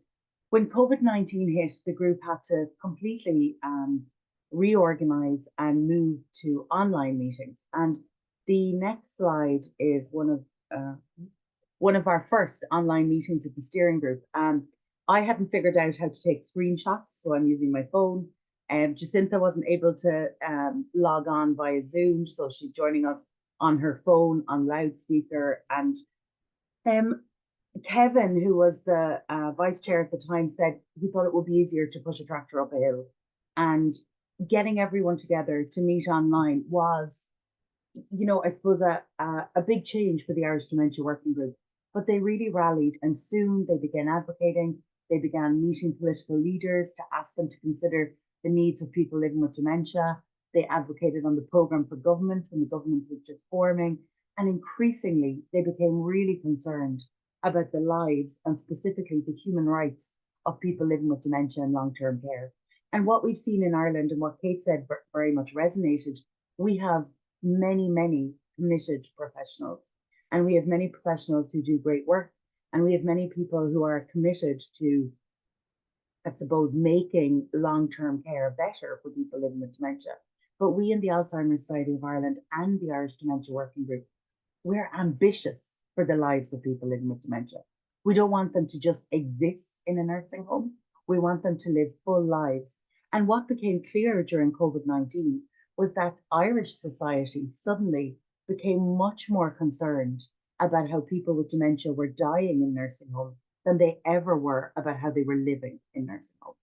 when COVID-19 hit, the group had to completely reorganize and move to online meetings. And the next slide is one of our first online meetings with the steering group. I hadn't figured out how to take screenshots, so I'm using my phone. Jacinta wasn't able to log on via Zoom, so she's joining us on her phone, on loudspeaker. And Kevin, who was the vice chair at the time, said he thought it would be easier to push a tractor up a hill. And getting everyone together to meet online was, you know, I suppose a big change for the Irish Dementia Working Group. But they really rallied, and soon they began advocating. They began meeting political leaders to ask them to consider the needs of people living with dementia. They advocated on the programme for government when the government was just forming. And increasingly, they became really concerned about the lives and specifically the human rights of people living with dementia and long-term care. And what we've seen in Ireland and what Kate said very much resonated, we have many, many committed professionals. And we have many professionals who do great work. And we have many people who are committed to, I suppose, making long-term care better for people living with dementia. But we in the Alzheimer's Society of Ireland and the Irish Dementia Working Group, we're ambitious for the lives of people living with dementia. We don't want them to just exist in a nursing home. We want them to live full lives. And what became clear during COVID-19 was that Irish society suddenly became much more concerned about how people with dementia were dying in nursing homes than they ever were about how they were living in nursing homes.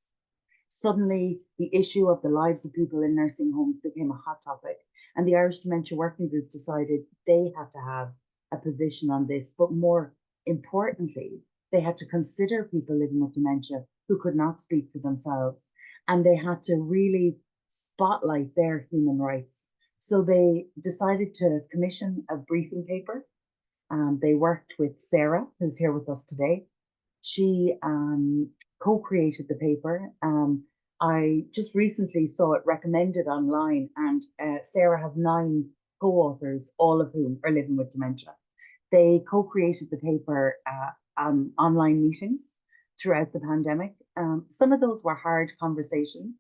Suddenly, the issue of the lives of people in nursing homes became a hot topic, and the Irish Dementia Working Group decided they had to have a position on this, but more importantly, they had to consider people living with dementia who could not speak for themselves, and they had to really spotlight their human rights. So they decided to commission a briefing paper. They worked with Sarah, who's here with us today. She co-created the paper. I just recently saw it recommended online, and Sarah has 9 co-authors, all of whom are living with dementia. They co-created the paper on online meetings throughout the pandemic. Some of those were hard conversations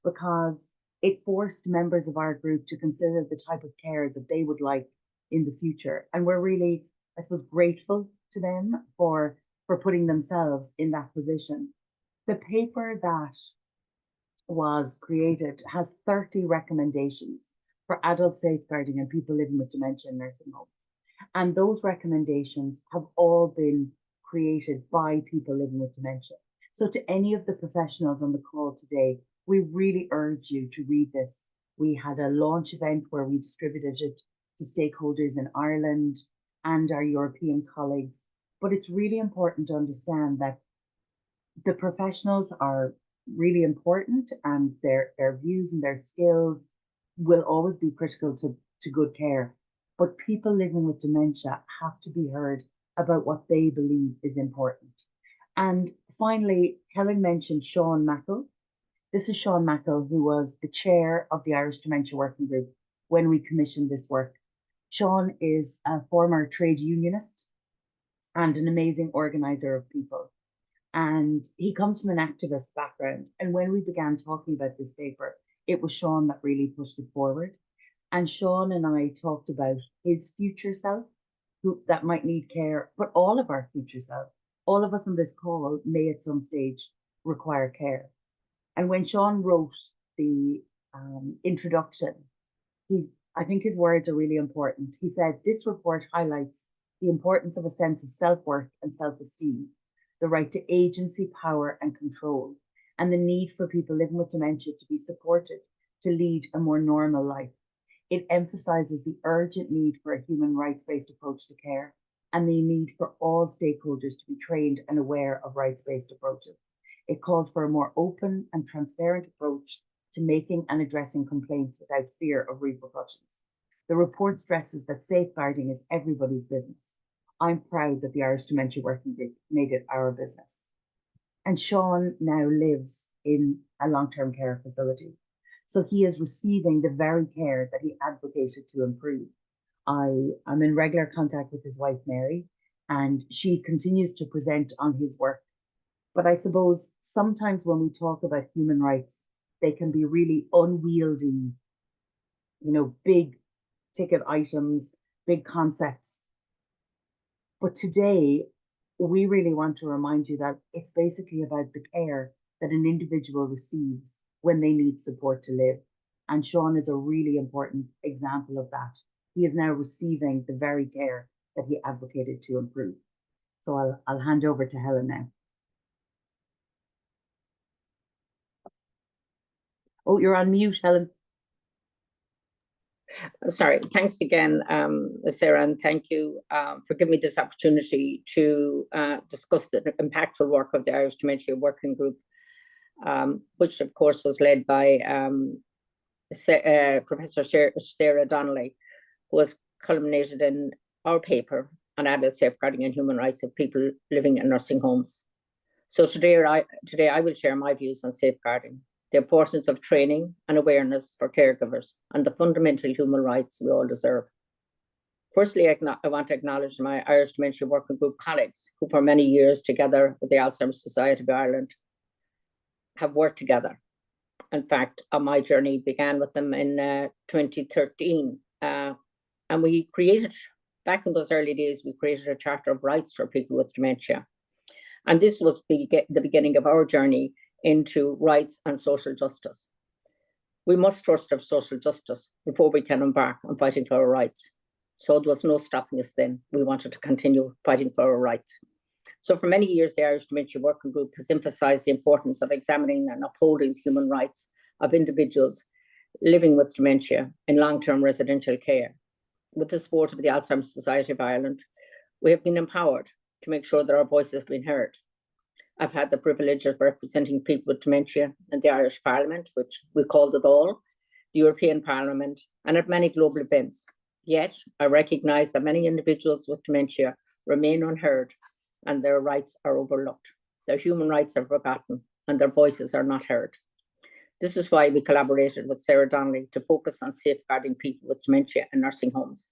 because it forced members of our group to consider the type of care that they would like in the future. And we're really, I suppose, grateful to them for putting themselves in that position. The paper that was created has 30 recommendations for adult safeguarding and people living with dementia in nursing homes. And those recommendations have all been created by people living with dementia. So to any of the professionals on the call today, we really urge you to read this. We had a launch event where we distributed it to stakeholders in Ireland and our European colleagues. But it's really important to understand that the professionals are really important, and their views and their skills will always be critical to good care. But people living with dementia have to be heard about what they believe is important. And finally, Helen mentioned Sean Mackle. This is Sean Mackle, who was the chair of the Irish Dementia Working Group when we commissioned this work. Sean is a former trade unionist and an amazing organizer of people. And he comes from an activist background. And when we began talking about this paper, it was Sean that really pushed it forward. And Sean and I talked about his future self, that might need care, but all of our future self, all of us on this call may at some stage require care. And when Sean wrote the introduction, I think his words are really important. He said, "This report highlights the importance of a sense of self-worth and self-esteem, the right to agency, power, and control, and the need for people living with dementia to be supported to lead a more normal life. It emphasizes the urgent need for a human rights-based approach to care and the need for all stakeholders to be trained and aware of rights-based approaches. It calls for a more open and transparent approach to making and addressing complaints without fear of repercussions. The report stresses that safeguarding is everybody's business. I'm proud that the Irish Dementia Working Group made it our business." And Sean now lives in a long-term care facility. So he is receiving the very care that he advocated to improve. I'm in regular contact with his wife, Mary, and she continues to present on his work. But I suppose sometimes when we talk about human rights, they can be really unwieldy, big ticket items, big concepts. But today, we really want to remind you that it's basically about the care that an individual receives when they need support to live. And Sean is a really important example of that. He is now receiving the very care that he advocated to improve. So I'll hand over to Helen now. Oh, you're on mute, Helen. Sorry, thanks again, Sarah, and thank you for giving me this opportunity to discuss the impactful work of the Irish Dementia Working Group, which of course was led by Professor Sarah Donnelly, who has culminated in our paper on adult safeguarding and human rights of people living in nursing homes. So today I will share my views on safeguarding, the importance of training and awareness for caregivers, and the fundamental human rights we all deserve. Firstly, I want to acknowledge my Irish Dementia Working Group colleagues who for many years together with the Alzheimer's Society of Ireland have worked together. In fact, my journey began with them in 2013. And we created, back in those early days, we created a Charter of Rights for people with dementia. And this was the beginning of our journey into rights and social justice. We must first have social justice before we can embark on fighting for our rights. So there was no stopping us then. We wanted to continue fighting for our rights. So for many years, the Irish Dementia Working Group has emphasised the importance of examining and upholding the human rights of individuals living with dementia in long-term residential care. With the support of the Alzheimer's Society of Ireland, we have been empowered to make sure that our voices have been heard. I've had the privilege of representing people with dementia in the Irish Parliament, which we called it all, the European Parliament, and at many global events. Yet, I recognise that many individuals with dementia remain unheard and their rights are overlooked. Their human rights are forgotten and their voices are not heard. This is why we collaborated with Sarah Donnelly to focus on safeguarding people with dementia in nursing homes.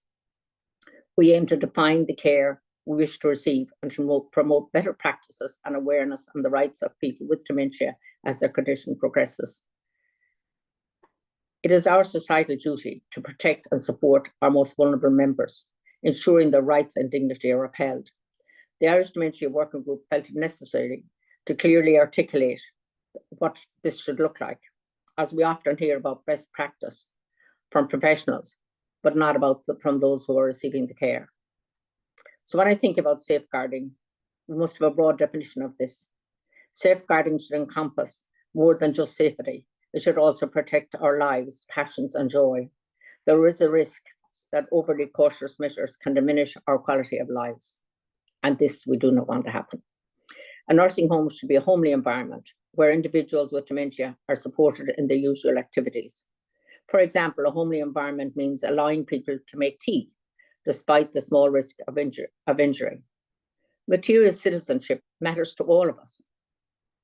We aim to define the care we wish to receive and to promote better practices and awareness on the rights of people with dementia as their condition progresses. It is our societal duty to protect and support our most vulnerable members, ensuring their rights and dignity are upheld. The Irish Dementia Working Group felt it necessary to clearly articulate what this should look like, as we often hear about best practice from professionals, but not from those who are receiving the care. So when I think about safeguarding, we must have a broad definition of this. Safeguarding should encompass more than just safety. It should also protect our lives, passions, and joy. There is a risk that overly cautious measures can diminish our quality of lives, and this we do not want to happen. A nursing home should be a homely environment where individuals with dementia are supported in their usual activities. For example, a homely environment means allowing people to make tea, despite the small risk of injury. Material citizenship matters to all of us.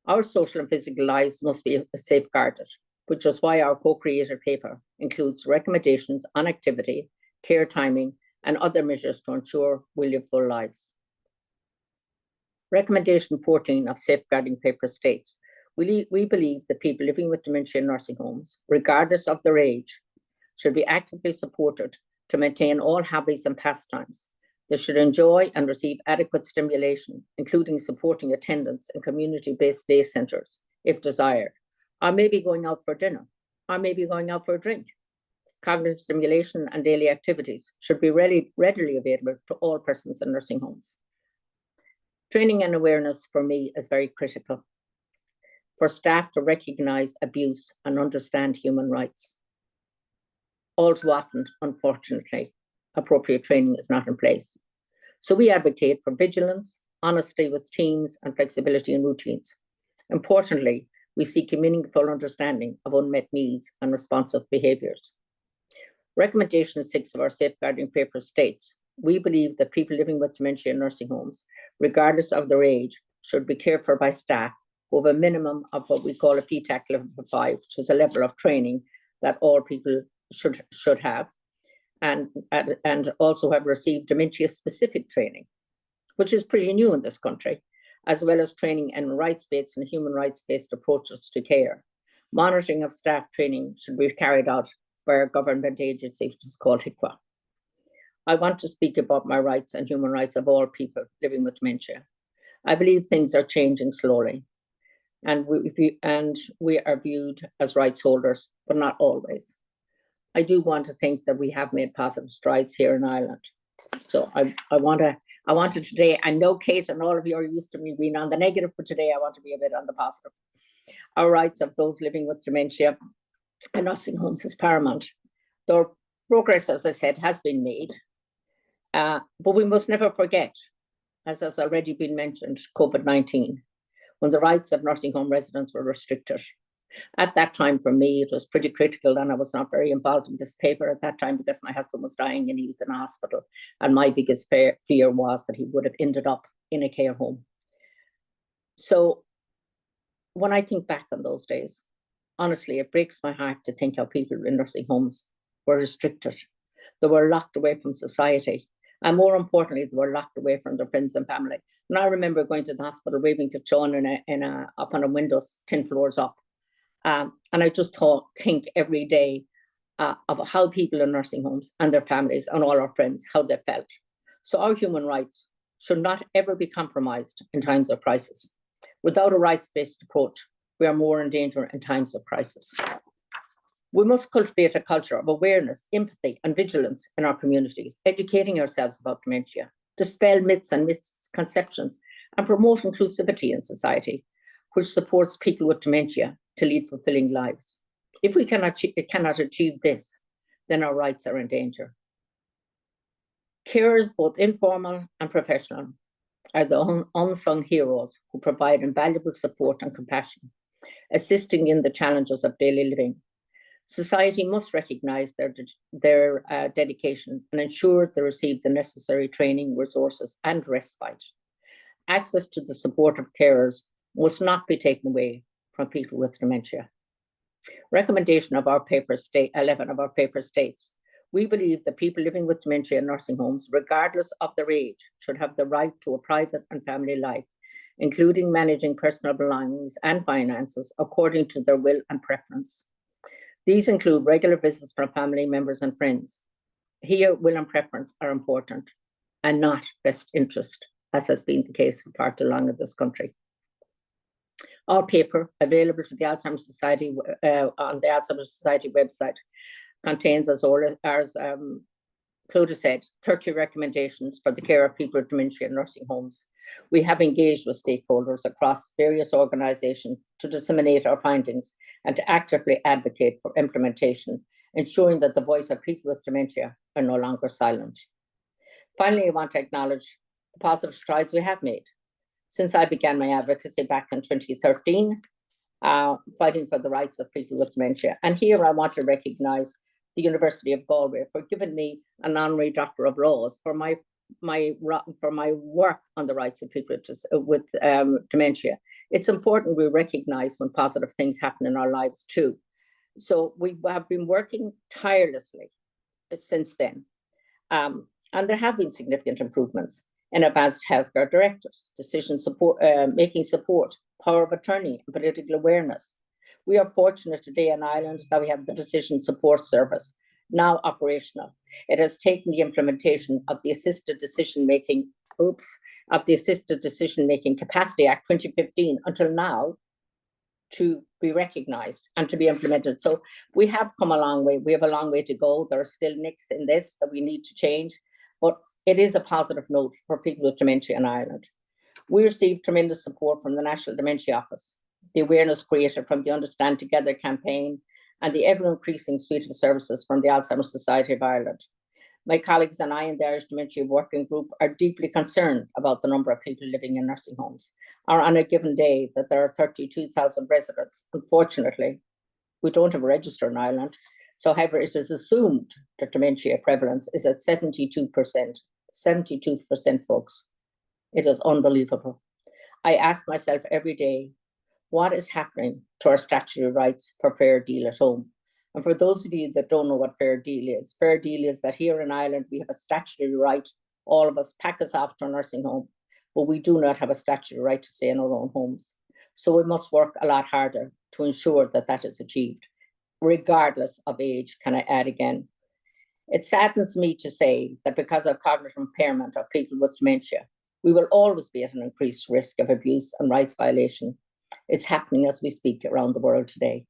Our social and physical lives must be safeguarded, which is why our co-created paper includes recommendations on activity, care timing, and other measures to ensure we live full lives. Recommendation 14 of Safeguarding Paper states, we believe that people living with dementia in nursing homes, regardless of their age, should be actively supported to maintain all hobbies and pastimes. They should enjoy and receive adequate stimulation, including supporting attendance in community-based day centres, if desired, or maybe going out for dinner, or maybe going out for a drink. Cognitive stimulation and daily activities should be readily available to all persons in nursing homes. Training and awareness for me is very critical for staff to recognise abuse and understand human rights. All too often, unfortunately, appropriate training is not in place. So we advocate for vigilance, honesty with teams, and flexibility in routines. Importantly, we seek a meaningful understanding of unmet needs and responsive behaviours. Recommendation 6 of our safeguarding paper states, we believe that people living with dementia in nursing homes, regardless of their age, should be cared for by staff who have a minimum of what we call a PTAC level 5, which is a level of training that all people should have, and also have received dementia-specific training, which is pretty new in this country, as well as training in rights-based and human rights-based approaches to care. Monitoring of staff training should be carried out by a government agency, which is called HICWA. I want to speak about my rights and human rights of all people living with dementia. I believe things are changing slowly, and we are viewed as rights holders, but not always. I do want to think that we have made positive strides here in Ireland. So I wanted today, I know Kate and all of you are used to me being on the negative, but today I want to be a bit on the positive. Our rights of those living with dementia in nursing homes is paramount. Their progress, as I said, has been made, but we must never forget, as has already been mentioned, COVID-19, when the rights of nursing home residents were restricted. At that time, for me, it was pretty critical, and I was not very involved in this paper at that time because my husband was dying and he was in a hospital. And my biggest fear was that he would have ended up in a care home. So when I think back on those days, honestly, it breaks my heart to think how people in nursing homes were restricted. They were locked away from society. And more importantly, they were locked away from their friends and family. And I remember going to the hospital, waving to Sean up on a window 10 floors up. And I just think every day of how people in nursing homes and their families and all our friends, how they felt. So our human rights should not ever be compromised in times of crisis. Without a rights-based approach, we are more in danger in times of crisis. We must cultivate a culture of awareness, empathy, and vigilance in our communities, educating ourselves about dementia, dispel myths and misconceptions, and promote inclusivity in society, which supports people with dementia to lead fulfilling lives. If we cannot achieve this, then our rights are in danger. Carers, both informal and professional, are the unsung heroes who provide invaluable support and compassion, assisting in the challenges of daily living. Society must recognise their dedication and ensure they receive the necessary training, resources, and respite. Access to the support of carers must not be taken away from people with dementia. Recommendation of our paper 11 of our paper states, we believe that people living with dementia in nursing homes, regardless of their age, should have the right to a private and family life, including managing personal belongings and finances according to their will and preference. These include regular visits from family members and friends. Here, will and preference are important and not best interest, as has been the case for far too long in this country. Our paper, available to the Alzheimer's Society on the Alzheimer's Society website, contains, as Clodagh said, 30 recommendations for the care of people with dementia in nursing homes. We have engaged with stakeholders across various organisations to disseminate our findings and to actively advocate for implementation, ensuring that the voice of people with dementia are no longer silent. Finally, I want to acknowledge the positive strides we have made. Since I began my advocacy back in 2013, fighting for the rights of people with dementia. And here I want to recognise the University of Galway for giving me an honorary Doctor of Laws for my work on the rights of people with dementia. It's important we recognise when positive things happen in our lives too. So we have been working tirelessly since then. And there have been significant improvements in advanced healthcare directives, decision support, making support, power of attorney, and political awareness. We are fortunate today in Ireland that we have the Decision Support Service, now operational. It has taken the implementation of the Assisted Decision-Making Capacity Act 2015 until now to be recognised and to be implemented. So we have come a long way. We have a long way to go. There are still nicks in this that we need to change, but it is a positive note for people with dementia in Ireland. We received tremendous support from the National Dementia Office, the awareness created from the Understand Together campaign, and the ever-increasing suite of services from the Alzheimer's Society of Ireland. My colleagues and I in the Irish Dementia Working Group are deeply concerned about the number of people living in nursing homes, or on a given day that there are 32,000 residents. Unfortunately, we don't have a register in Ireland, so however it is assumed that dementia prevalence is at 72%. 72%, folks. It is unbelievable. I ask myself every day, what is happening to our statutory rights for fair deal at home? And for those of you that don't know what fair deal is that here in Ireland, we have a statutory right, all of us pack us off to a nursing home, but we do not have a statutory right to stay in our own homes. So we must work a lot harder to ensure that that is achieved, regardless of age. Can I add again? It saddens me to say that because of cognitive impairment of people with dementia, we will always be at an increased risk of abuse and rights violation. It's happening as we speak around the world today.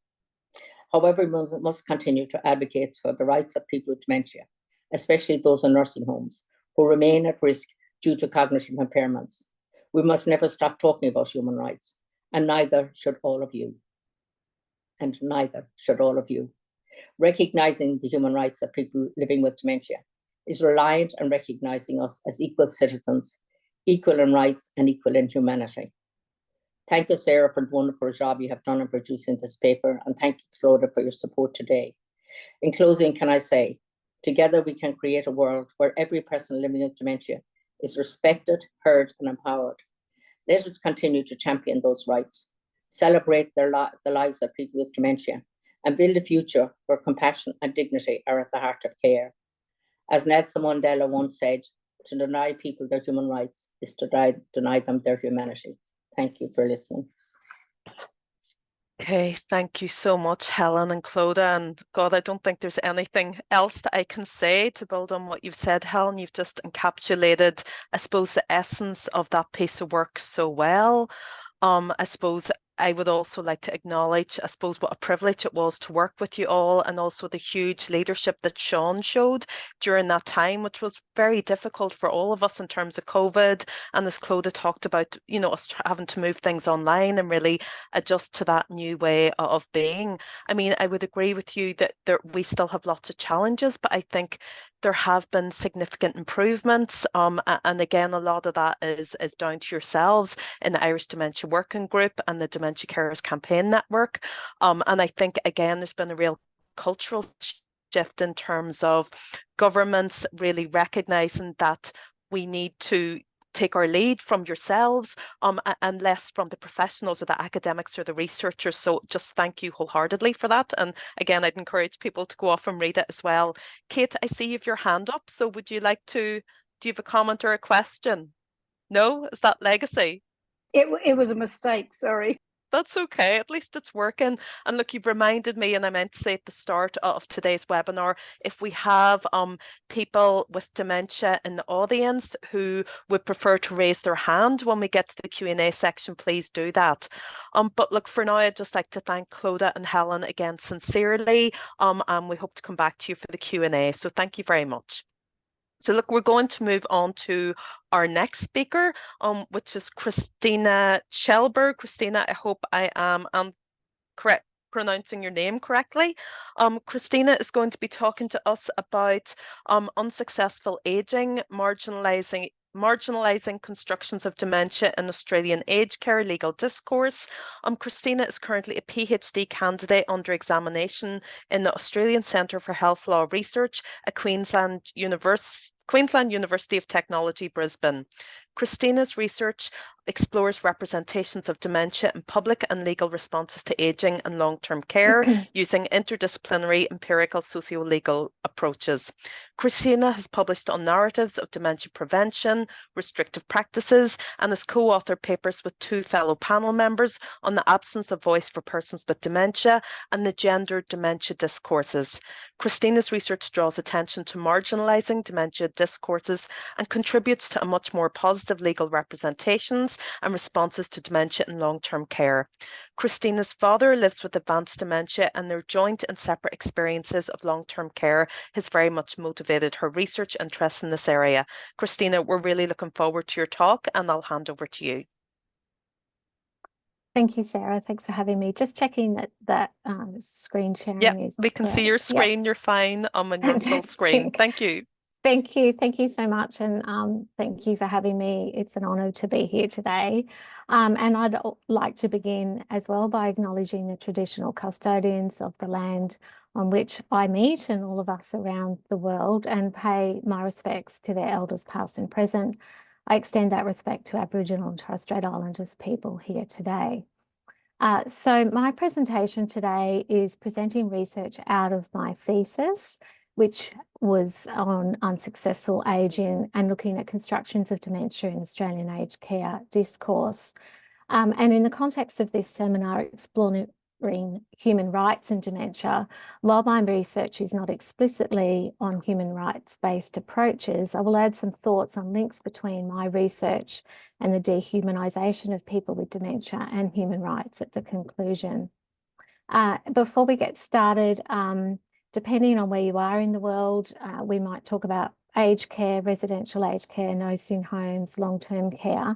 However, we must continue to advocate for the rights of people with dementia, especially those in nursing homes who remain at risk due to cognitive impairments. We must never stop talking about human rights, and neither should all of you. And neither should all of you. Recognizing the human rights of people living with dementia is reliant on recognizing us as equal citizens, equal in rights and equal in humanity. Thank you, Sarah, for the wonderful job you have done in producing this paper, and thank you, Clodagh, for your support today. In closing, can I say, together we can create a world where every person living with dementia is respected, heard, and empowered. Let us continue to champion those rights, celebrate the lives of people with dementia, and build a future where compassion and dignity are at the heart of care. As Nelson Mandela once said, to deny people their human rights is to deny them their humanity. Thank you for listening. Okay, thank you so much, Helen and Clodagh. And God, I don't think there's anything else that I can say to build on what you've said, Helen. You've just encapsulated, I suppose, the essence of that piece of work so well. I suppose I would also like to acknowledge, I suppose, what a privilege it was to work with you all, and also the huge leadership that Sean showed during that time, which was very difficult for all of us in terms of COVID. And as Clodagh talked about, you know, us having to move things online and really adjust to that new way of being. I mean, I would agree with you that we still have lots of challenges, but I think there have been significant improvements. And again, a lot of that is down to yourselves in the Irish Dementia Working Group and the Dementia Carers Campaign Network. And I think, again, there's been a real cultural shift in terms of governments really recognising that we need to take our lead from yourselves and less from the professionals or the academics or the researchers. So just thank you wholeheartedly for that. And again, I'd encourage people to go off and read it as well. Kate, I see you have your hand up. So would you like to, do you have a comment or a question? No? Is that legacy? It was a mistake, sorry. That's okay. At least it's working. And look, you've reminded me, and I meant to say at the start of today's webinar, if we have people with dementia in the audience who would prefer to raise their hand when we get to the Q&A section, please do that. But look, for now, I'd just like to thank Clodagh and Helen again sincerely, and we hope to come back to you for the Q&A. So thank you very much. So look, we're going to move on to our next speaker, which is Christina Shelberg. Christina, I hope I am pronouncing your name correctly. Christina is going to be talking to us about unsuccessful aging, marginalising constructions of dementia in Australian aged care legal discourse. Christina is currently a PhD candidate under examination in the Australian Centre for Health Law Research at Queensland University of Technology, Brisbane. Christina's research explores representations of dementia in public and legal responses to ageing and long-term care using interdisciplinary empirical socio-legal approaches. Christina has published on narratives of dementia prevention, restrictive practices, and has co-authored papers with two fellow panel members on the absence of voice for persons with dementia and the gendered dementia discourses. Christina's research draws attention to marginalising dementia discourses and contributes to a much more positive legal representations and responses to dementia in long-term care. Christina's father lives with advanced dementia, and their joint and separate experiences of long-term care has very much motivated her research interest in this area. Christina, we're really looking forward to your talk, and I'll hand over to you. Thank you, Sarah. Thanks for having me. Just checking that screen sharing is we can correct. See your screen. Yep. You're fine on your full screen. Thank you. Thank you so much, and thank you for having me. It's an honour to be here today. And I'd like to begin as well by acknowledging the traditional custodians of the land on which I meet and all of us around the world, and pay my respects to their elders past and present. I extend that respect to Aboriginal and Torres Strait Islanders people here today. So my presentation today is presenting research out of my thesis, which was on unsuccessful ageing and looking at constructions of dementia in Australian aged care discourse. And in the context of this seminar, exploring human rights and dementia, while my research is not explicitly on human rights-based approaches, I will add some thoughts on links between my research and the dehumanisation of people with dementia and human rights at the conclusion. Before we get started, depending on where you are in the world, we might talk about aged care, residential aged care, nursing homes, long-term care.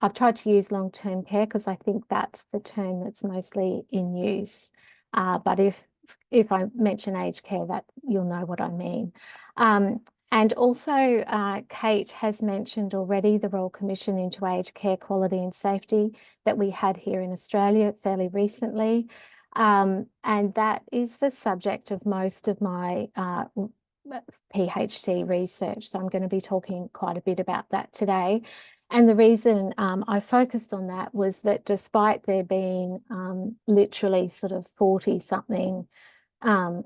I've tried to use long-term care because I think that's the term that's mostly in use. But if I mention aged care, that you'll know what I mean. And also, Kate has mentioned already the Royal Commission into Aged Care Quality and Safety that we had here in Australia fairly recently. And that is the subject of most of my PhD research. So I'm going to be talking quite a bit about that today. And the reason I focused on that was that despite there being literally sort of 40-something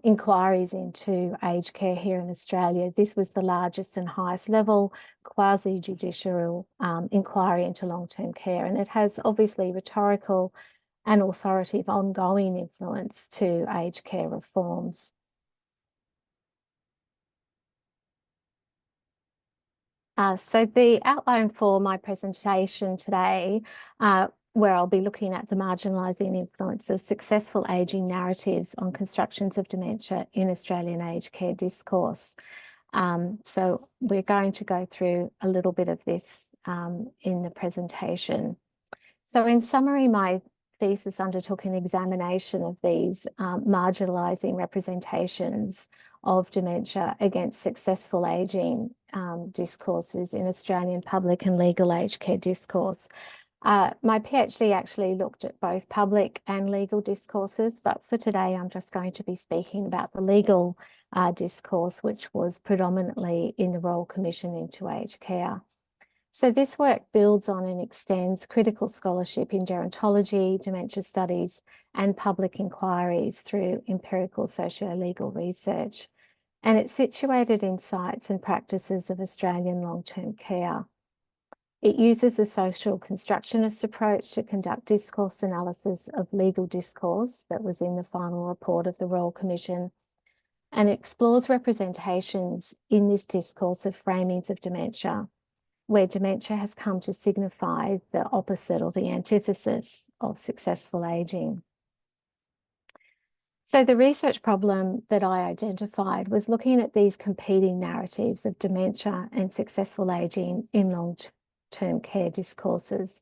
inquiries into aged care here in Australia, this was the largest and highest level quasi-judicial inquiry into long-term care. And it has obviously rhetorical and authoritative ongoing influence to aged care reforms. So the outline for my presentation today, where I'll be looking at the marginalising influence of successful ageing narratives on constructions of dementia in Australian aged care discourse. So we're going to go through a little bit of this in the presentation. So in summary, my thesis undertook an examination of these marginalising representations of dementia against successful ageing discourses in Australian public and legal aged care discourse. My PhD actually looked at both public and legal discourses, but for today I'm just going to be speaking about the legal discourse, which was predominantly in the Royal Commission into Aged Care. So this work builds on and extends critical scholarship in gerontology, dementia studies, and public inquiries through empirical socio-legal research. And it's situated in sites and practices of Australian long-term care. It uses a social constructionist approach to conduct discourse analysis of legal discourse that was in the final report of the Royal Commission, and explores representations in this discourse of framings of dementia, where dementia has come to signify the opposite or the antithesis of successful ageing. So the research problem that I identified was looking at these competing narratives of dementia and successful ageing in long-term care discourses.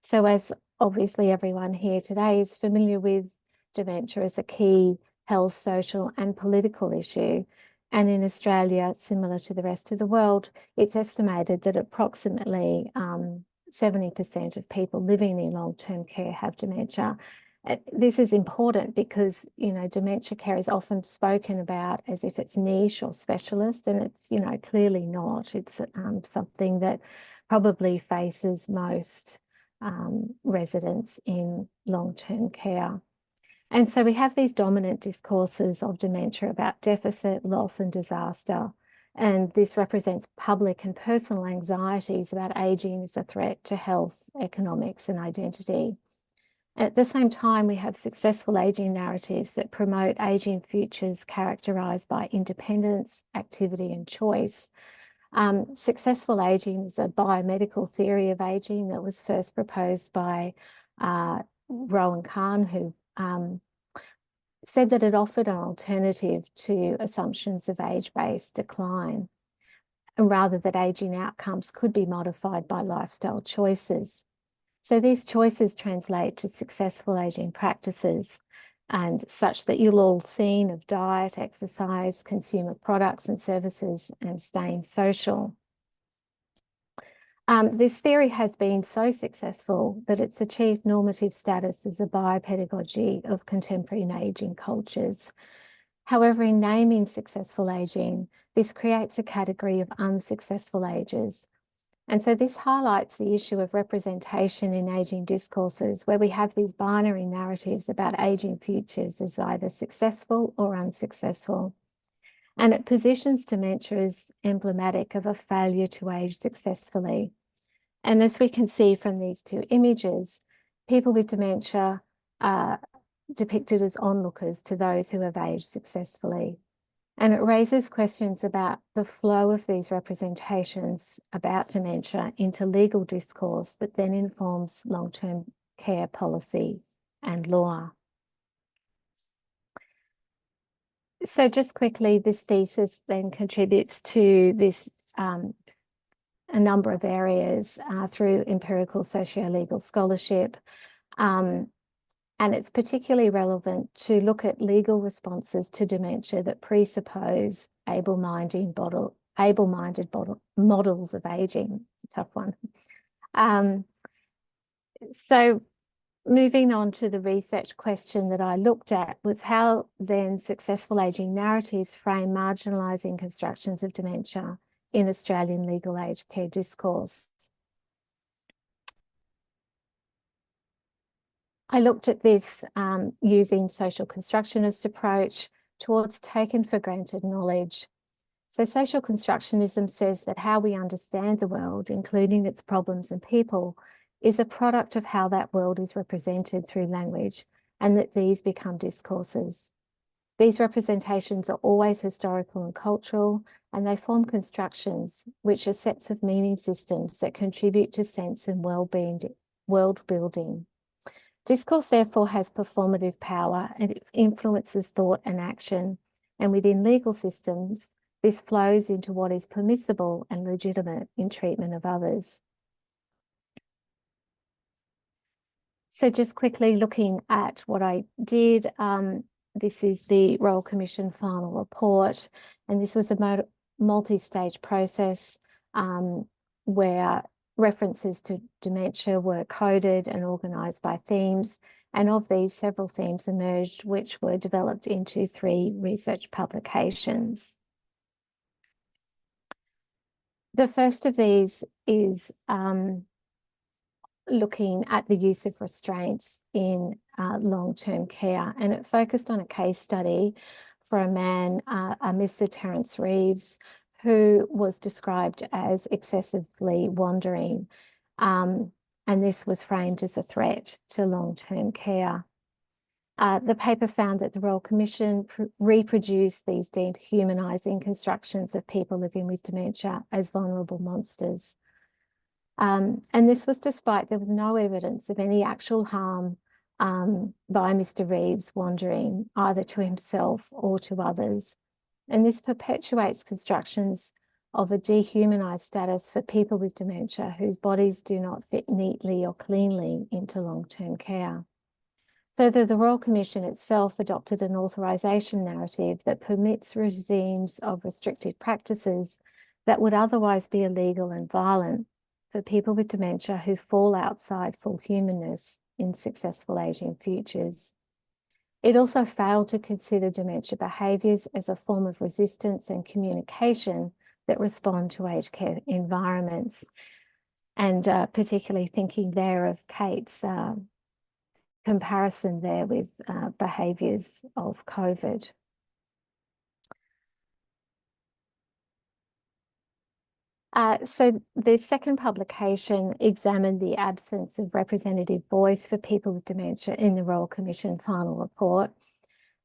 So as obviously everyone here today is familiar with, dementia as a key health, social and political issue. And in Australia, similar to the rest of the world, it's estimated that approximately 70% of people living in long-term care have dementia. This is important because, you know, dementia care is often spoken about as if it's niche or specialist, and it's, you know, clearly not. It's something that probably faces most residents in long-term care. And so we have these dominant discourses of dementia about deficit, loss and disaster. And this represents public and personal anxieties about ageing as a threat to health, economics and identity. At the same time, we have successful ageing narratives that promote ageing futures characterised by independence, activity and choice. Successful ageing is a biomedical theory of ageing that was first proposed by Rowan Kahn, who said that it offered an alternative to assumptions of age-based decline, and rather that ageing outcomes could be modified by lifestyle choices. So these choices translate to successful ageing practices, and such that you'll all seen of diet, exercise, consumer products and services, and staying social. This theory has been so successful that it's achieved normative status as a biopedagogy of contemporary ageing cultures. However, in naming successful ageing, this creates a category of unsuccessful ages. And so this highlights the issue of representation in ageing discourses, where we have these binary narratives about ageing futures as either successful or unsuccessful. And it positions dementia as emblematic of a failure to age successfully. And as we can see from these two images, people with dementia are depicted as onlookers to those who have aged successfully. And it raises questions about the flow of these representations about dementia into legal discourse that then informs long-term care policy and law. So just quickly, this thesis then contributes to this a number of areas through empirical socio-legal scholarship. And it's particularly relevant to look at legal responses to dementia that presuppose able-minding able-minded models of aging. It's a tough one. So moving on to the research question that I looked at was how then successful aging narratives frame marginalising constructions of dementia in Australian legal aged care discourse. I looked at this using social constructionist approach towards taken for granted knowledge. So social constructionism says that how we understand the world, including its problems and people, is a product of how that world is represented through language, and that these become discourses. These representations are always historical and cultural, and they form constructions, which are sets of meaning systems that contribute to sense and world building. Discourse therefore has performative power, and it influences thought and action. And within legal systems, this flows into what is permissible and legitimate in treatment of others. So just quickly looking at what I did, this is the Royal Commission final report, and this was a multi-stage process where references to dementia were coded and organised by themes, and of these, several themes emerged which were developed into 3 research publications. The first of these is looking at the use of restraints in long-term care, and it focused on a case study for a man, a Mr. Terence Reeves, who was described as excessively wandering, and this was framed as a threat to long-term care. The paper found that the Royal Commission reproduced these dehumanising constructions of people living with dementia as vulnerable monsters. And this was despite there was no evidence of any actual harm by Mr. Reeves wandering either to himself or to others. And this perpetuates constructions of a dehumanised status for people with dementia whose bodies do not fit neatly or cleanly into long-term care. Further, the Royal Commission itself adopted an authorisation narrative that permits regimes of restrictive practices that would otherwise be illegal and violent for people with dementia who fall outside full humanness in successful ageing futures. It also failed to consider dementia behaviours as a form of resistance and communication that respond to aged care environments, and particularly thinking there of Kate's comparison there with behaviours of COVID. So the second publication examined the absence of representative voice for people with dementia in the Royal Commission final report.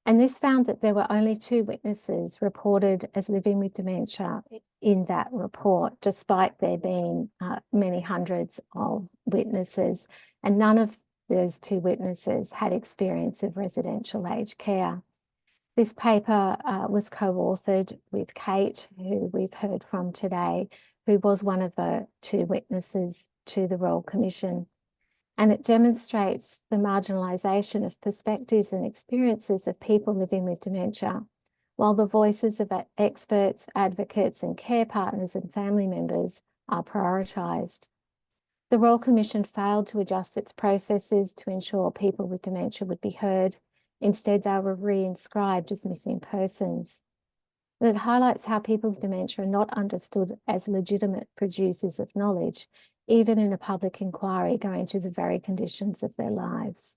And this found that there were only 2 witnesses reported as living with dementia in that report, despite there being many hundreds of witnesses. And none of those 2 witnesses had experience of residential aged care. This paper was co-authored with Kate, who we've heard from today, who was one of the 2 witnesses to the Royal Commission. And it demonstrates the marginalisation of perspectives and experiences of people living with dementia, while the voices of experts, advocates and care partners and family members are prioritised. The Royal Commission failed to adjust its processes to ensure people with dementia would be heard. Instead, they were reinscribed as missing persons. And it highlights how people with dementia are not understood as legitimate producers of knowledge, even in a public inquiry going to the very conditions of their lives.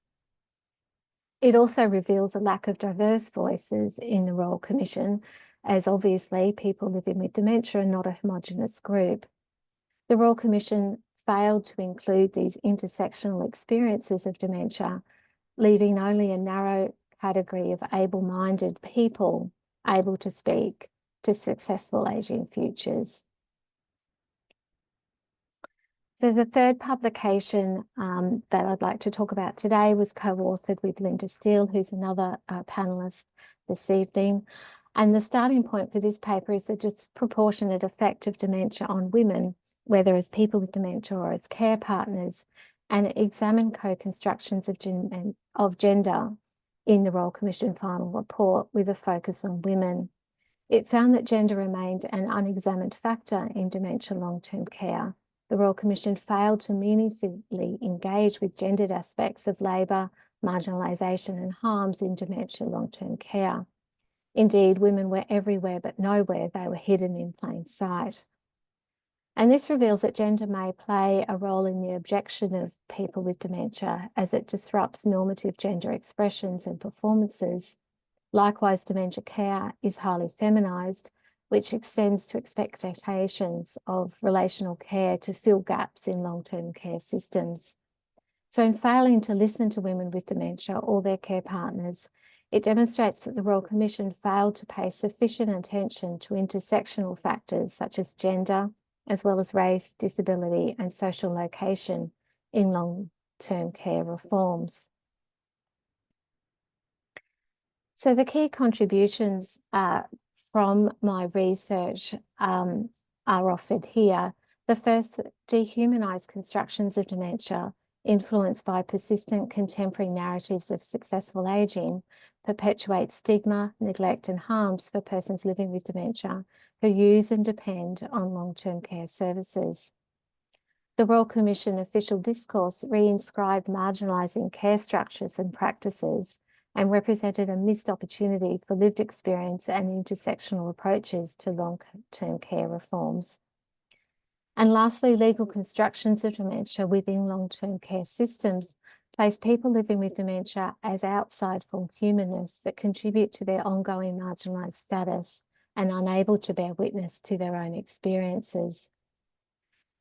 It also reveals a lack of diverse voices in the Royal Commission, as obviously people living with dementia are not a homogenous group. The Royal Commission failed to include these intersectional experiences of dementia, leaving only a narrow category of able-minded people able to speak to successful ageing futures. So the third publication that I'd like to talk about today was co-authored with Linda Steele, who's another panellist this evening. And the starting point for this paper is the disproportionate effect of dementia on women, whether as people with dementia or as care partners, and examine co-constructions of gender in the Royal Commission final report with a focus on women. It found that gender remained an unexamined factor in dementia long-term care. The Royal Commission failed to meaningfully engage with gendered aspects of labour, marginalisation and harms in dementia long-term care. Indeed, women were everywhere but nowhere. They were hidden in plain sight. And this reveals that gender may play a role in the objection of people with dementia as it disrupts normative gender expressions and performances. Likewise, dementia care is highly feminised, which extends to expectations of relational care to fill gaps in long-term care systems. So in failing to listen to women with dementia or their care partners, it demonstrates that the Royal Commission failed to pay sufficient attention to intersectional factors such as gender, as well as race, disability and social location in long-term care reforms. So the key contributions from my research are offered here. The first, dehumanised constructions of dementia influenced by persistent contemporary narratives of successful ageing perpetuate stigma, neglect and harms for persons living with dementia who use and depend on long-term care services. The Royal Commission official discourse reinscribed marginalising care structures and practices and represented a missed opportunity for lived experience and intersectional approaches to long-term care reforms. And lastly, legal constructions of dementia within long-term care systems place people living with dementia as outside from humanness that contribute to their ongoing marginalised status and unable to bear witness to their own experiences.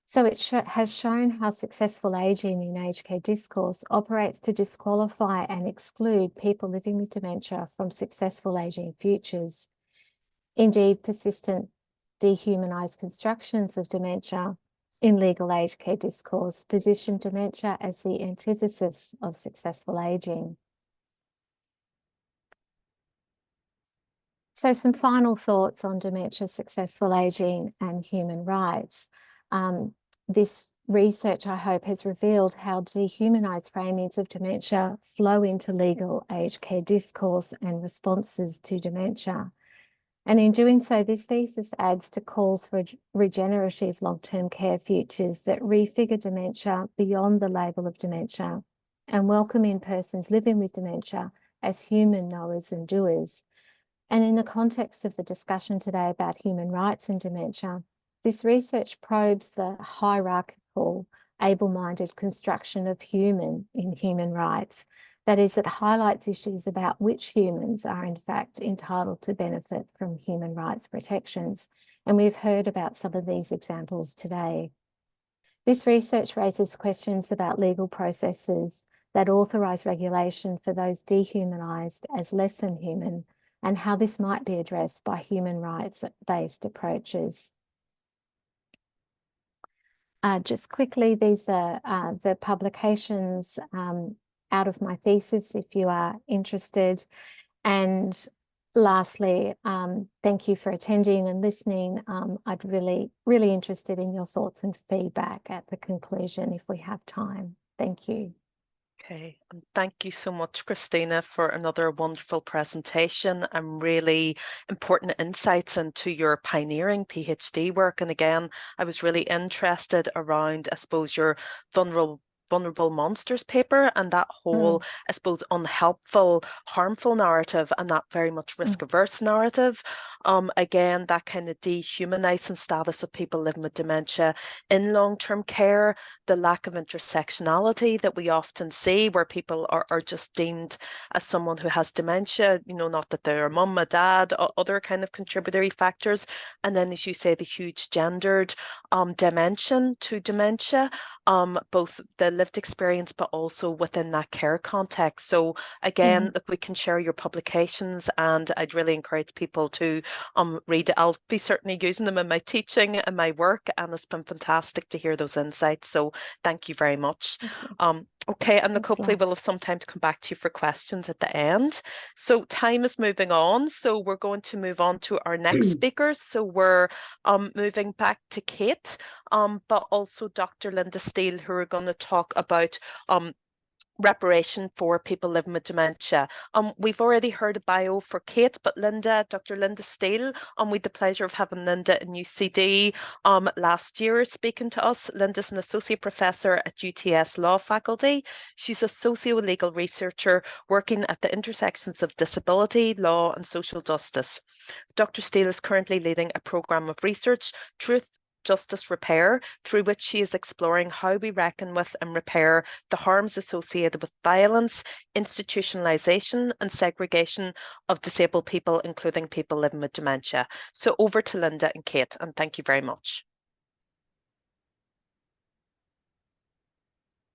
So it has shown how successful ageing in aged care discourse operates to disqualify and exclude people living with dementia from successful ageing futures. Indeed, persistent dehumanised constructions of dementia in legal aged care discourse position dementia as the antithesis of successful ageing. So some final thoughts on dementia, successful ageing and human rights. This research, I hope, has revealed how dehumanised framings of dementia flow into legal aged care discourse and responses to dementia. And in doing so, this thesis adds to calls for regenerative long-term care futures that refigure dementia beyond the label of dementia and welcome in persons living with dementia as human knowers and doers. And in the context of the discussion today about human rights and dementia, this research probes the hierarchical, able-minded construction of human in human rights. That is, it highlights issues about which humans are in fact entitled to benefit from human rights protections. And we've heard about some of these examples today. This research raises questions about legal processes that authorise regulation for those dehumanised as less than human and how this might be addressed by human rights-based approaches. Just quickly, these are the publications out of my thesis if you are interested. And lastly, thank you for attending and listening. I'd really interested in your thoughts and feedback at the conclusion if we have time. Thank you. Okay, and thank you so much, Christina, for another wonderful presentation and really important insights into your pioneering PhD work. And again, I was really interested around, I suppose, your vulnerable monsters paper and that whole, I suppose, unhelpful, harmful narrative and that very much risk-averse narrative. Again, that kind of dehumanizing status of people living with dementia in long-term care, the lack of intersectionality that we often see where people are just deemed as someone who has dementia, you know, not that they're a mum, a dad, other kind of contributory factors. And then, as you say, the huge gendered dimension to dementia, both the lived experience, but also within that care context. So again, look, we can share your publications and I'd really encourage people to read it. I'll be certainly using them in my teaching and my work, and it's been fantastic to hear those insights. So thank you very much. Okay, and look, hopefully we'll have some time to come back to you for questions at the end. So time is moving on. So we're going to move on to our next speakers. So we're moving back to Kate, but also Dr. Linda Steele, who are going to talk about reparation for people living with dementia. We've already heard a bio for Kate, but Dr. Linda Steele, we had the pleasure of having Linda in UCD last year speaking to us. Linda's an associate professor at UTS Law Faculty. She's a socio-legal researcher working at the intersections of disability, law and social justice. Dr. Steele is currently leading a programme of research, Truth, Justice, Repair, through which she is exploring how we reckon with and repair the harms associated with violence, institutionalisation and segregation of disabled people, including people living with dementia. So over to Linda and Kate, and thank you very much.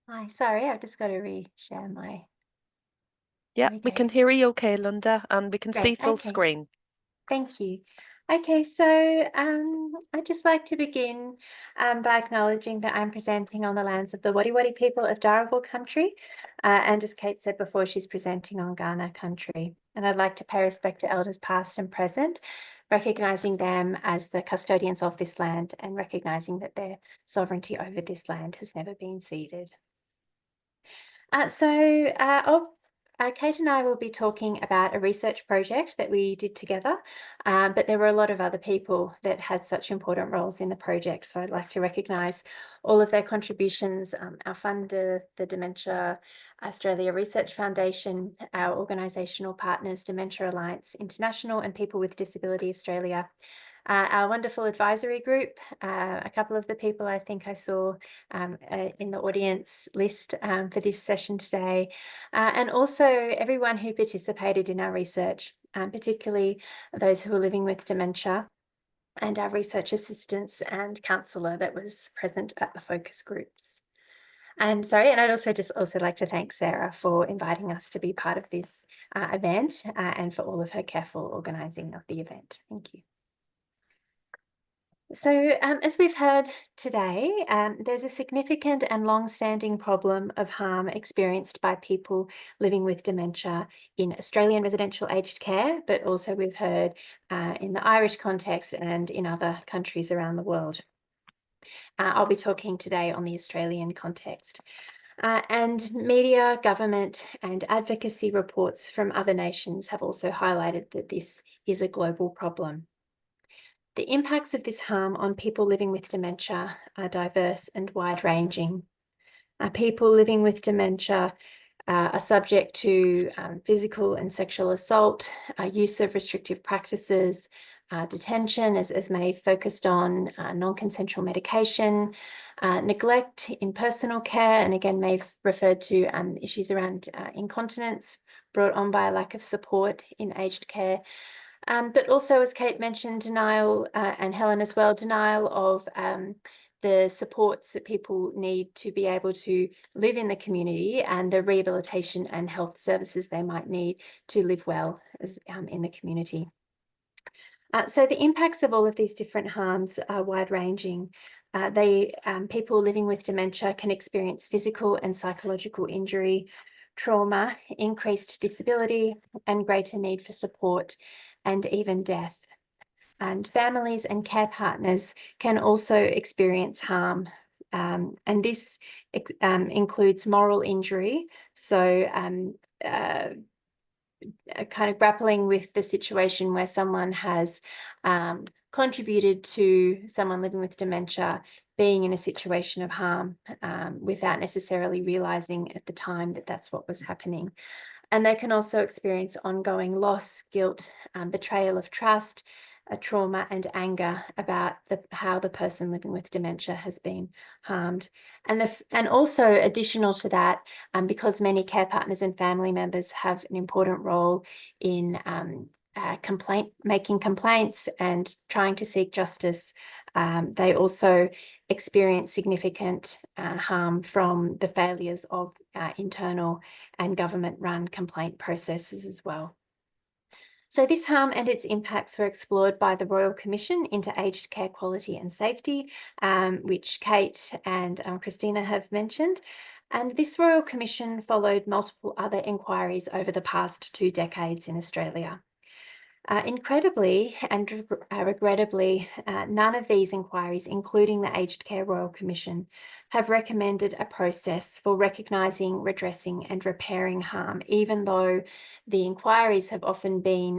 Hi, sorry, I've just got to re-share my... Yeah, we can hear you okay, Linda, and we can see full screen. Thank you. Okay, so I'd just like to begin by acknowledging that I'm presenting on the lands of the Wadi Wadi people of Darabal country, and as Kate said before, she's presenting on Kaurna country. And I'd like to pay respect to elders past and present, recognising them as the custodians of this land and recognising that their sovereignty over this land has never been ceded. Kate and I will be talking about a research project that we did together, but there were a lot of other people that had such important roles in the project. So I'd like to recognise all of their contributions, our funder, the Dementia Australia Research Foundation, our organisational partners, Dementia Alliance International and People with Disability Australia, our wonderful advisory group, a couple of the people I think I saw in the audience list for this session today, and also everyone who participated in our research, particularly those who are living with dementia, and our research assistants and counsellor that was present at the focus groups. And I'd also like to thank Sarah for inviting us to be part of this event and for all of her careful organising of the event. Thank you. So as we've heard today, there's a significant and long-standing problem of harm experienced by people living with dementia in Australian residential aged care, but also we've heard in the Irish context and in other countries around the world. I'll be talking today on the Australian context. And media, government and advocacy reports from other nations have also highlighted that this is a global problem. The impacts of this harm on people living with dementia are diverse and wide-ranging. People living with dementia are subject to physical and sexual assault, use of restrictive practices, detention, as Maeve focused on, non-consensual medication, neglect in personal care, and again, Maeve referred to issues around incontinence brought on by a lack of support in aged care. But also, as Kate mentioned, denial, and Helen as well, denial of the supports that people need to be able to live in the community and the rehabilitation and health services they might need to live well as, in the community. So the impacts of all of these different harms are wide-ranging. People living with dementia can experience physical and psychological injury, trauma, increased disability, and greater need for support, and even death. And families and care partners can also experience harm. And this includes moral injury. So kind of grappling with the situation where someone has contributed to someone living with dementia being in a situation of harm without necessarily realising at the time that that's what was happening. And they can also experience ongoing loss, guilt, betrayal of trust, trauma and anger about how the person living with dementia has been harmed. And also additional to that, because many care partners and family members have an important role in making complaints and trying to seek justice, they also experience significant harm from the failures of internal and government-run complaint processes as well. So this harm and its impacts were explored by the Royal Commission into Aged Care Quality and Safety, which Kate and Christina have mentioned. And this Royal Commission followed multiple other inquiries over the past 2 decades in Australia. Incredibly and regrettably, none of these inquiries, including the Aged Care Royal Commission, have recommended a process for recognising, redressing and repairing harm, even though the inquiries have often been,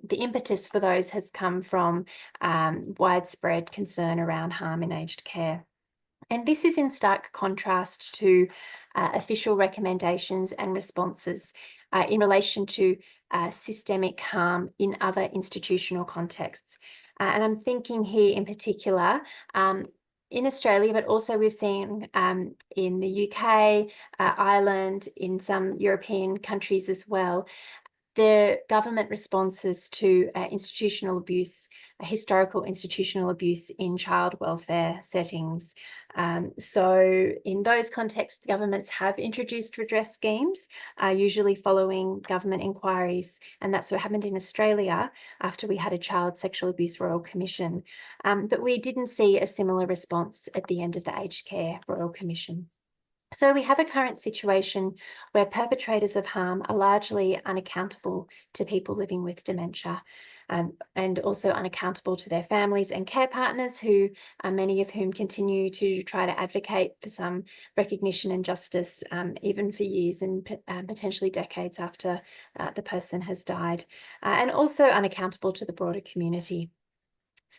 the impetus for those has come from widespread concern around harm in aged care. And this is in stark contrast to official recommendations and responses in relation to systemic harm in other institutional contexts. And I'm thinking here in particular in Australia, but also we've seen in the UK, Ireland, in some European countries as well, the government responses to institutional abuse, historical institutional abuse in child welfare settings. So in those contexts, governments have introduced redress schemes, usually following government inquiries. And that's what happened in Australia after we had a Child Sexual Abuse Royal Commission. But we didn't see a similar response at the end of the Aged Care Royal Commission. So we have a current situation where perpetrators of harm are largely unaccountable to people living with dementia, and also unaccountable to their families and care partners, who many of whom continue to try to advocate for some recognition and justice, even for years and potentially decades after the person has died, and also unaccountable to the broader community.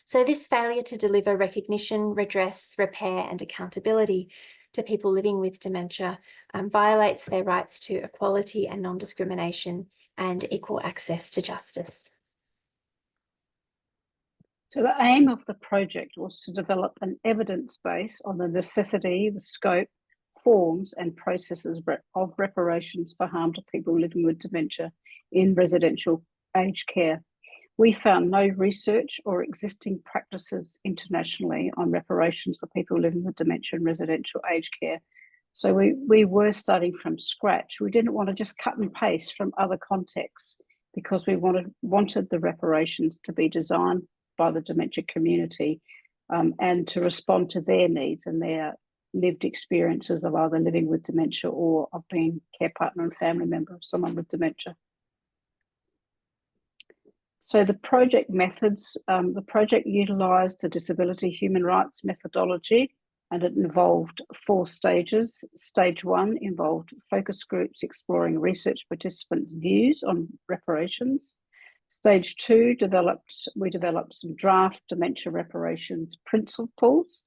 So this failure to deliver recognition, redress, repair and accountability to people living with dementia violates their rights to equality and non-discrimination and equal access to justice. So the aim of the project was to develop an evidence base on the necessity, the scope, forms and processes of reparations for harm to people living with dementia in residential aged care. We found no research or existing practices internationally on reparations for people living with dementia in residential aged care. So we were starting from scratch. We didn't want to just cut and paste from other contexts, because we wanted the reparations to be designed by the dementia community and to respond to their needs and their lived experiences of either living with dementia or of being care partner and family member of someone with dementia. So the project methods, the project utilised a disability human rights methodology, and it involved 4 stages. Stage 1 involved focus groups exploring research participants' views on reparations. Stage 2, we developed some draft dementia reparations principles,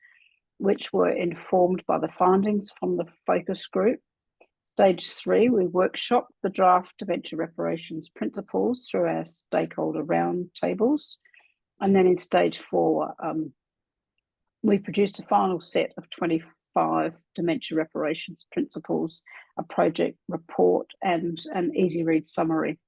which were informed by the findings from the focus group. Stage 3, we workshopped the draft dementia reparations principles through our stakeholder roundtables. And then in stage 4, we produced a final set of 25 dementia reparations principles, a project report and an easy read summary.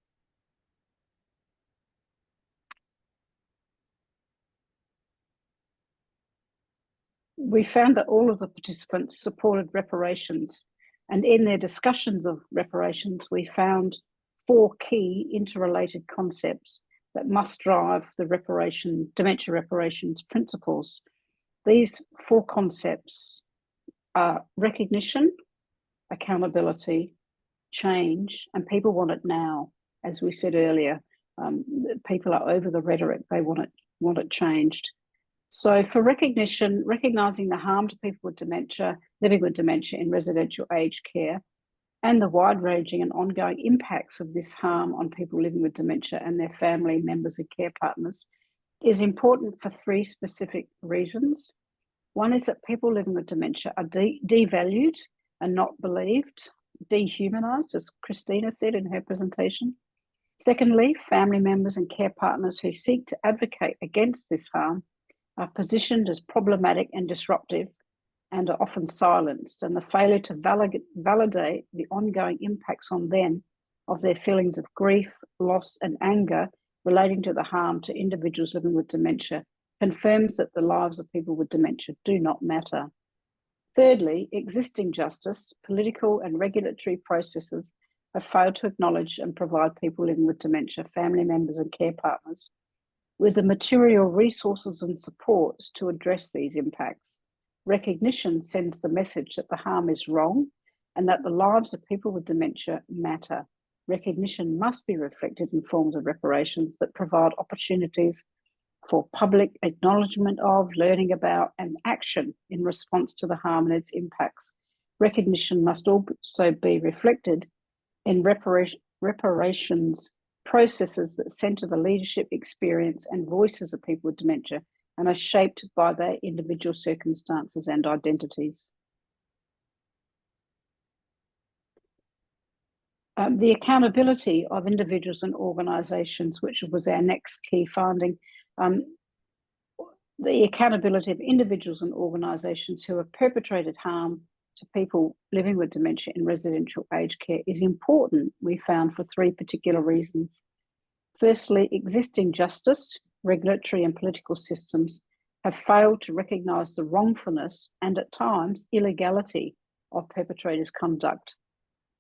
We found that all of the participants supported reparations, and in their discussions of reparations, we found 4 key interrelated concepts that must drive the dementia reparations principles. These 4 concepts are recognition, accountability, change, and people want it now. As we said earlier, people are over the rhetoric, they want it changed. So for recognition, recognising the harm to people with dementia, living with dementia in residential aged care, and the wide-ranging and ongoing impacts of this harm on people living with dementia and their family members and care partners, is important for 3 specific reasons. One is that people living with dementia are devalued and not believed, dehumanised, as Christina said in her presentation. Secondly, family members and care partners who seek to advocate against this harm are positioned as problematic and disruptive and are often silenced, and the failure to validate the ongoing impacts on them of their feelings of grief, loss and anger relating to the harm to individuals living with dementia confirms that the lives of people with dementia do not matter. Thirdly, existing justice, political and regulatory processes have failed to acknowledge and provide people living with dementia, family members and care partners with the material resources and supports to address these impacts. Recognition sends the message that the harm is wrong and that the lives of people with dementia matter. recognition must be reflected in forms of reparations that provide opportunities for public acknowledgement of, learning about, and action in response to the harm and its impacts. Recognition must also be reflected in reparations processes that centre the leadership, experience, and voices of people with dementia and are shaped by their individual circumstances and identities. The accountability of individuals and organisations, which was our next key finding. The accountability of individuals and organisations who have perpetrated harm to people living with dementia in residential aged care is important, we found, for three particular reasons. Firstly, existing justice, regulatory and political systems have failed to recognise the wrongfulness and at times illegality of perpetrators' conduct.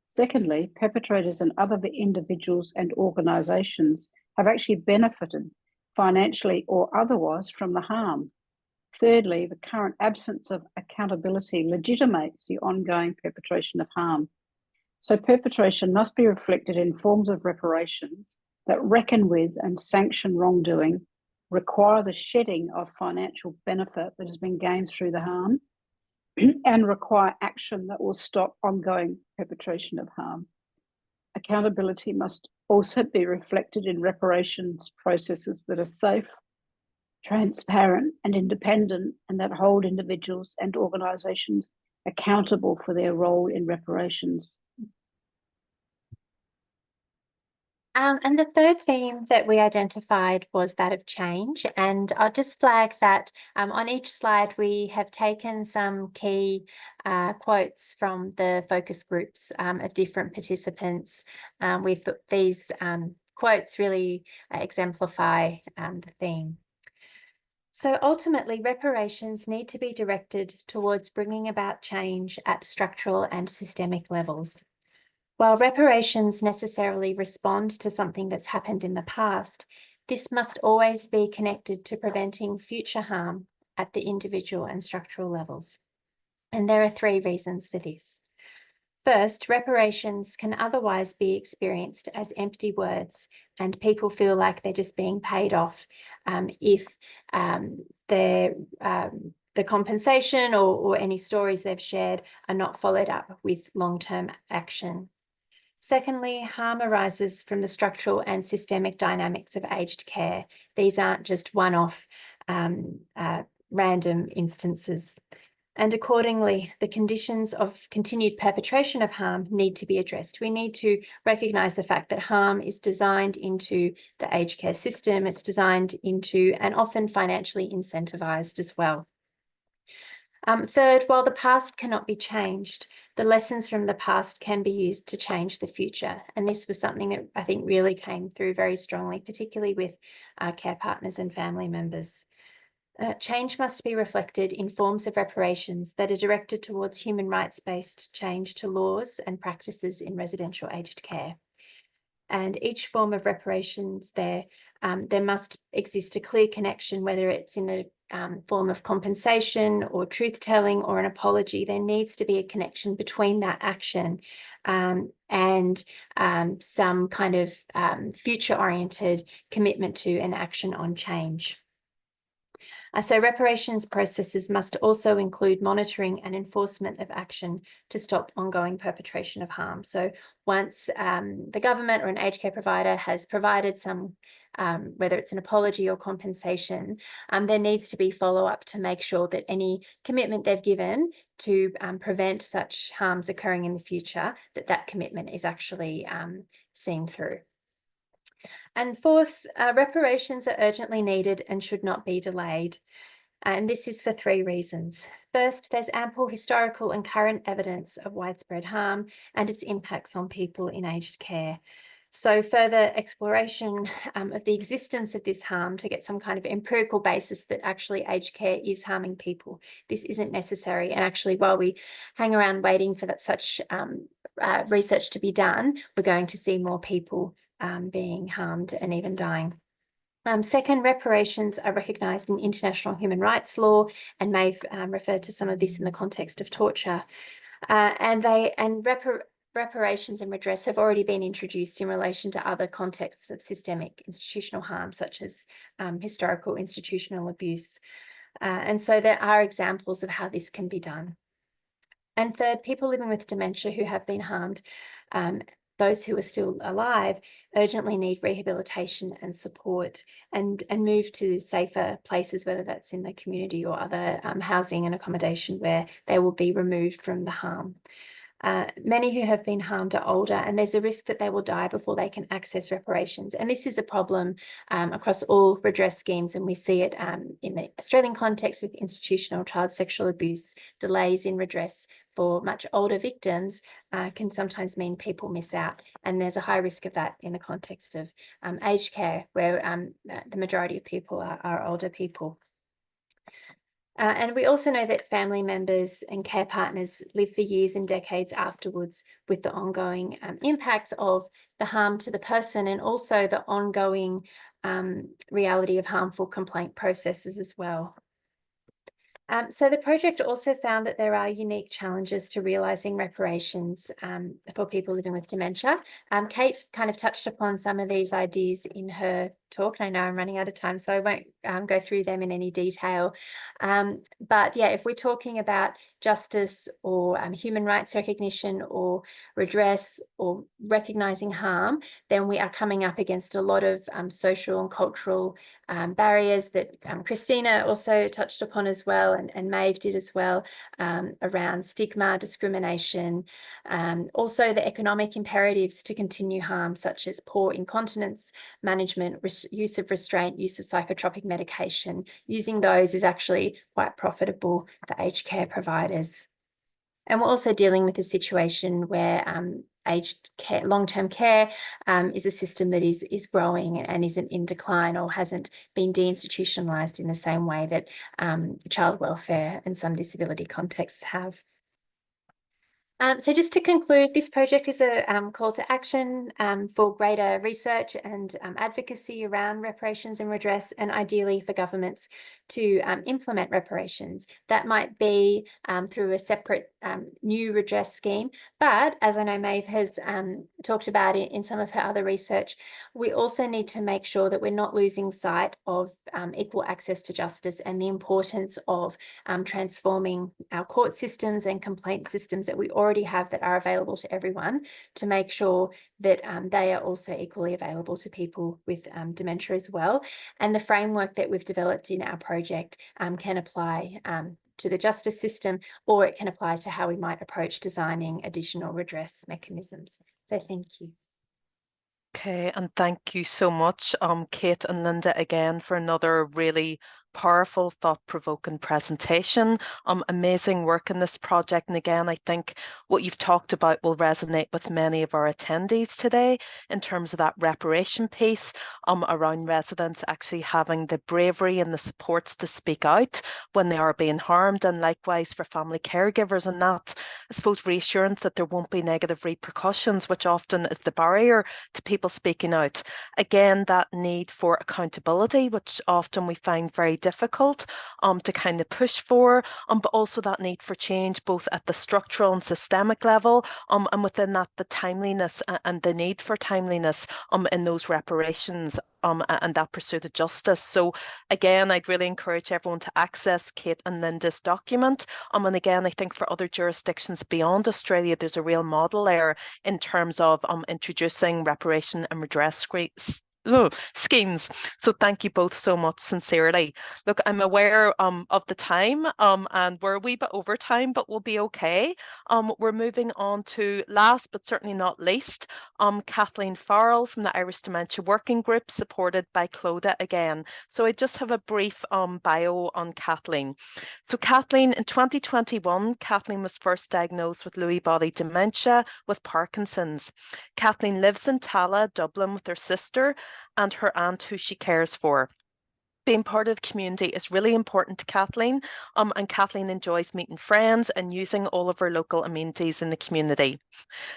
Secondly, perpetrators and other individuals and organisations have actually benefited financially or otherwise from the harm. Thirdly, the current absence of accountability legitimates the ongoing perpetration of harm. So perpetration must be reflected in forms of reparations that reckon with and sanction wrongdoing, require the shedding of financial benefit that has been gained through the harm, and require action that will stop ongoing perpetration of harm. Accountability must also be reflected in reparations processes that are safe, transparent, and independent, and that hold individuals and organisations accountable for their role in reparations. And the third theme that we identified was that of change. And I'll just flag that on each slide, we have taken some key quotes from the focus groups of different participants. These quotes really exemplify the theme. So ultimately, reparations need to be directed towards bringing about change at structural and systemic levels. While reparations necessarily respond to something that's happened in the past, this must always be connected to preventing future harm at the individual and structural levels. And there are three reasons for this. First, reparations can otherwise be experienced as empty words, and people feel like they're just being paid off if the compensation or any stories they've shared are not followed up with long-term action. Secondly, harm arises from the structural and systemic dynamics of aged care. These aren't just one-off random instances. And accordingly, the conditions of continued perpetration of harm need to be addressed. We need to recognise the fact that harm is designed into the aged care system. It's designed into and often financially incentivised as well. Third, while the past cannot be changed, the lessons from the past can be used to change the future. And this was something that I think really came through very strongly, particularly with our care partners and family members. Change must be reflected in forms of reparations that are directed towards human rights-based change to laws and practices in residential aged care. And each form of reparations there must exist a clear connection, whether it's in the form of compensation or truth-telling or an apology. There needs to be a connection between that action and some kind of future-oriented commitment to an action on change. So reparations processes must also include monitoring and enforcement of action to stop ongoing perpetration of harm. So once the government or an aged care provider has provided some, whether it's an apology or compensation, there needs to be follow-up to make sure that any commitment they've given to prevent such harms occurring in the future, that commitment is actually seen through. And fourth, reparations are urgently needed and should not be delayed. And this is for three reasons. First, there's ample historical and current evidence of widespread harm and its impacts on people in aged care. So further exploration of the existence of this harm to get some kind of empirical basis that actually aged care is harming people, this isn't necessary. And actually, while we hang around waiting for such research to be done, we're going to see more people being harmed and even dying. Second, reparations are recognised in international human rights law, and Maeve referred to some of this in the context of torture. And reparations and redress have already been introduced in relation to other contexts of systemic institutional harm, such as historical institutional abuse. And so there are examples of how this can be done. And third, people living with dementia who have been harmed, those who are still alive, urgently need rehabilitation and support and move to safer places, whether that's in the community or other housing and accommodation where they will be removed from the harm. Many who have been harmed are older, and there's a risk that they will die before they can access reparations. And this is a problem across all redress schemes, and we see it in the Australian context with institutional child sexual abuse. Delays in redress for much older victims can sometimes mean people miss out, and there's a high risk of that in the context of aged care, where the majority of people are older people. And we also know that family members and care partners live for years and decades afterwards with the ongoing impacts of the harm to the person, and also the ongoing reality of harmful complaint processes as well. So the project also found that there are unique challenges to realising reparations for people living with dementia. Kate kind of touched upon some of these ideas in her talk, and I know I'm running out of time, so I won't go through them in any detail. But yeah, if we're talking about justice or human rights recognition or redress or recognising harm, then we are coming up against a lot of social and cultural barriers that Christina also touched upon as well, and Maeve did as well, around stigma, discrimination, also the economic imperatives to continue harm, such as poor incontinence management, use of restraint, use of psychotropic medication. Using those is actually quite profitable for aged care providers. And we're also dealing with a situation where aged care, long-term care is a system that is growing and isn't in decline or hasn't been deinstitutionalised in the same way that child welfare and some disability contexts have. So just to conclude, this project is a call to action for greater research and advocacy around reparations and redress, and ideally for governments to implement reparations. That might be through a separate new redress scheme, but as I know Maeve has talked about in some of her other research, we also need to make sure that we're not losing sight of equal access to justice and the importance of transforming our court systems and complaint systems that we already have that are available to everyone, to make sure that they are also equally available to people with dementia as well. And the framework that we've developed in our project can apply to the justice system, or it can apply to how we might approach designing additional redress mechanisms. So thank you. Okay, and thank you so much, Kate and Linda, again for another really powerful, thought-provoking presentation. Amazing work in this project, and again, I think what you've talked about will resonate with many of our attendees today in terms of that reparation piece around residents actually having the bravery and the supports to speak out when they are being harmed, and likewise for family caregivers, and that, I suppose, reassurance that there won't be negative repercussions, which often is the barrier to people speaking out. Again, that need for accountability, which often we find very difficult to kind of push for, but also that need for change both at the structural and systemic level, and within that the timeliness and the need for timeliness in those reparations and that pursuit of justice. So again, I'd really encourage everyone to access Kate and Linda's document, and again, I think for other jurisdictions beyond Australia, there's a real model there in terms of introducing reparation and redress schemes. So thank you both so much, sincerely. Look, I'm aware of the time and we're a wee bit over time, but we'll be okay. We're moving on to, last but certainly not least, Kathleen Farrell from the Irish Dementia Working Group, supported by Clodagh again. So I just have a brief bio on Kathleen. So Kathleen, in 2021, Kathleen was first diagnosed with Lewy body dementia with Parkinson's. Kathleen lives in Tala, Dublin, with her sister and her aunt, who she cares for. Being part of the community is really important to Kathleen, and Kathleen enjoys meeting friends and using all of her local amenities in the community.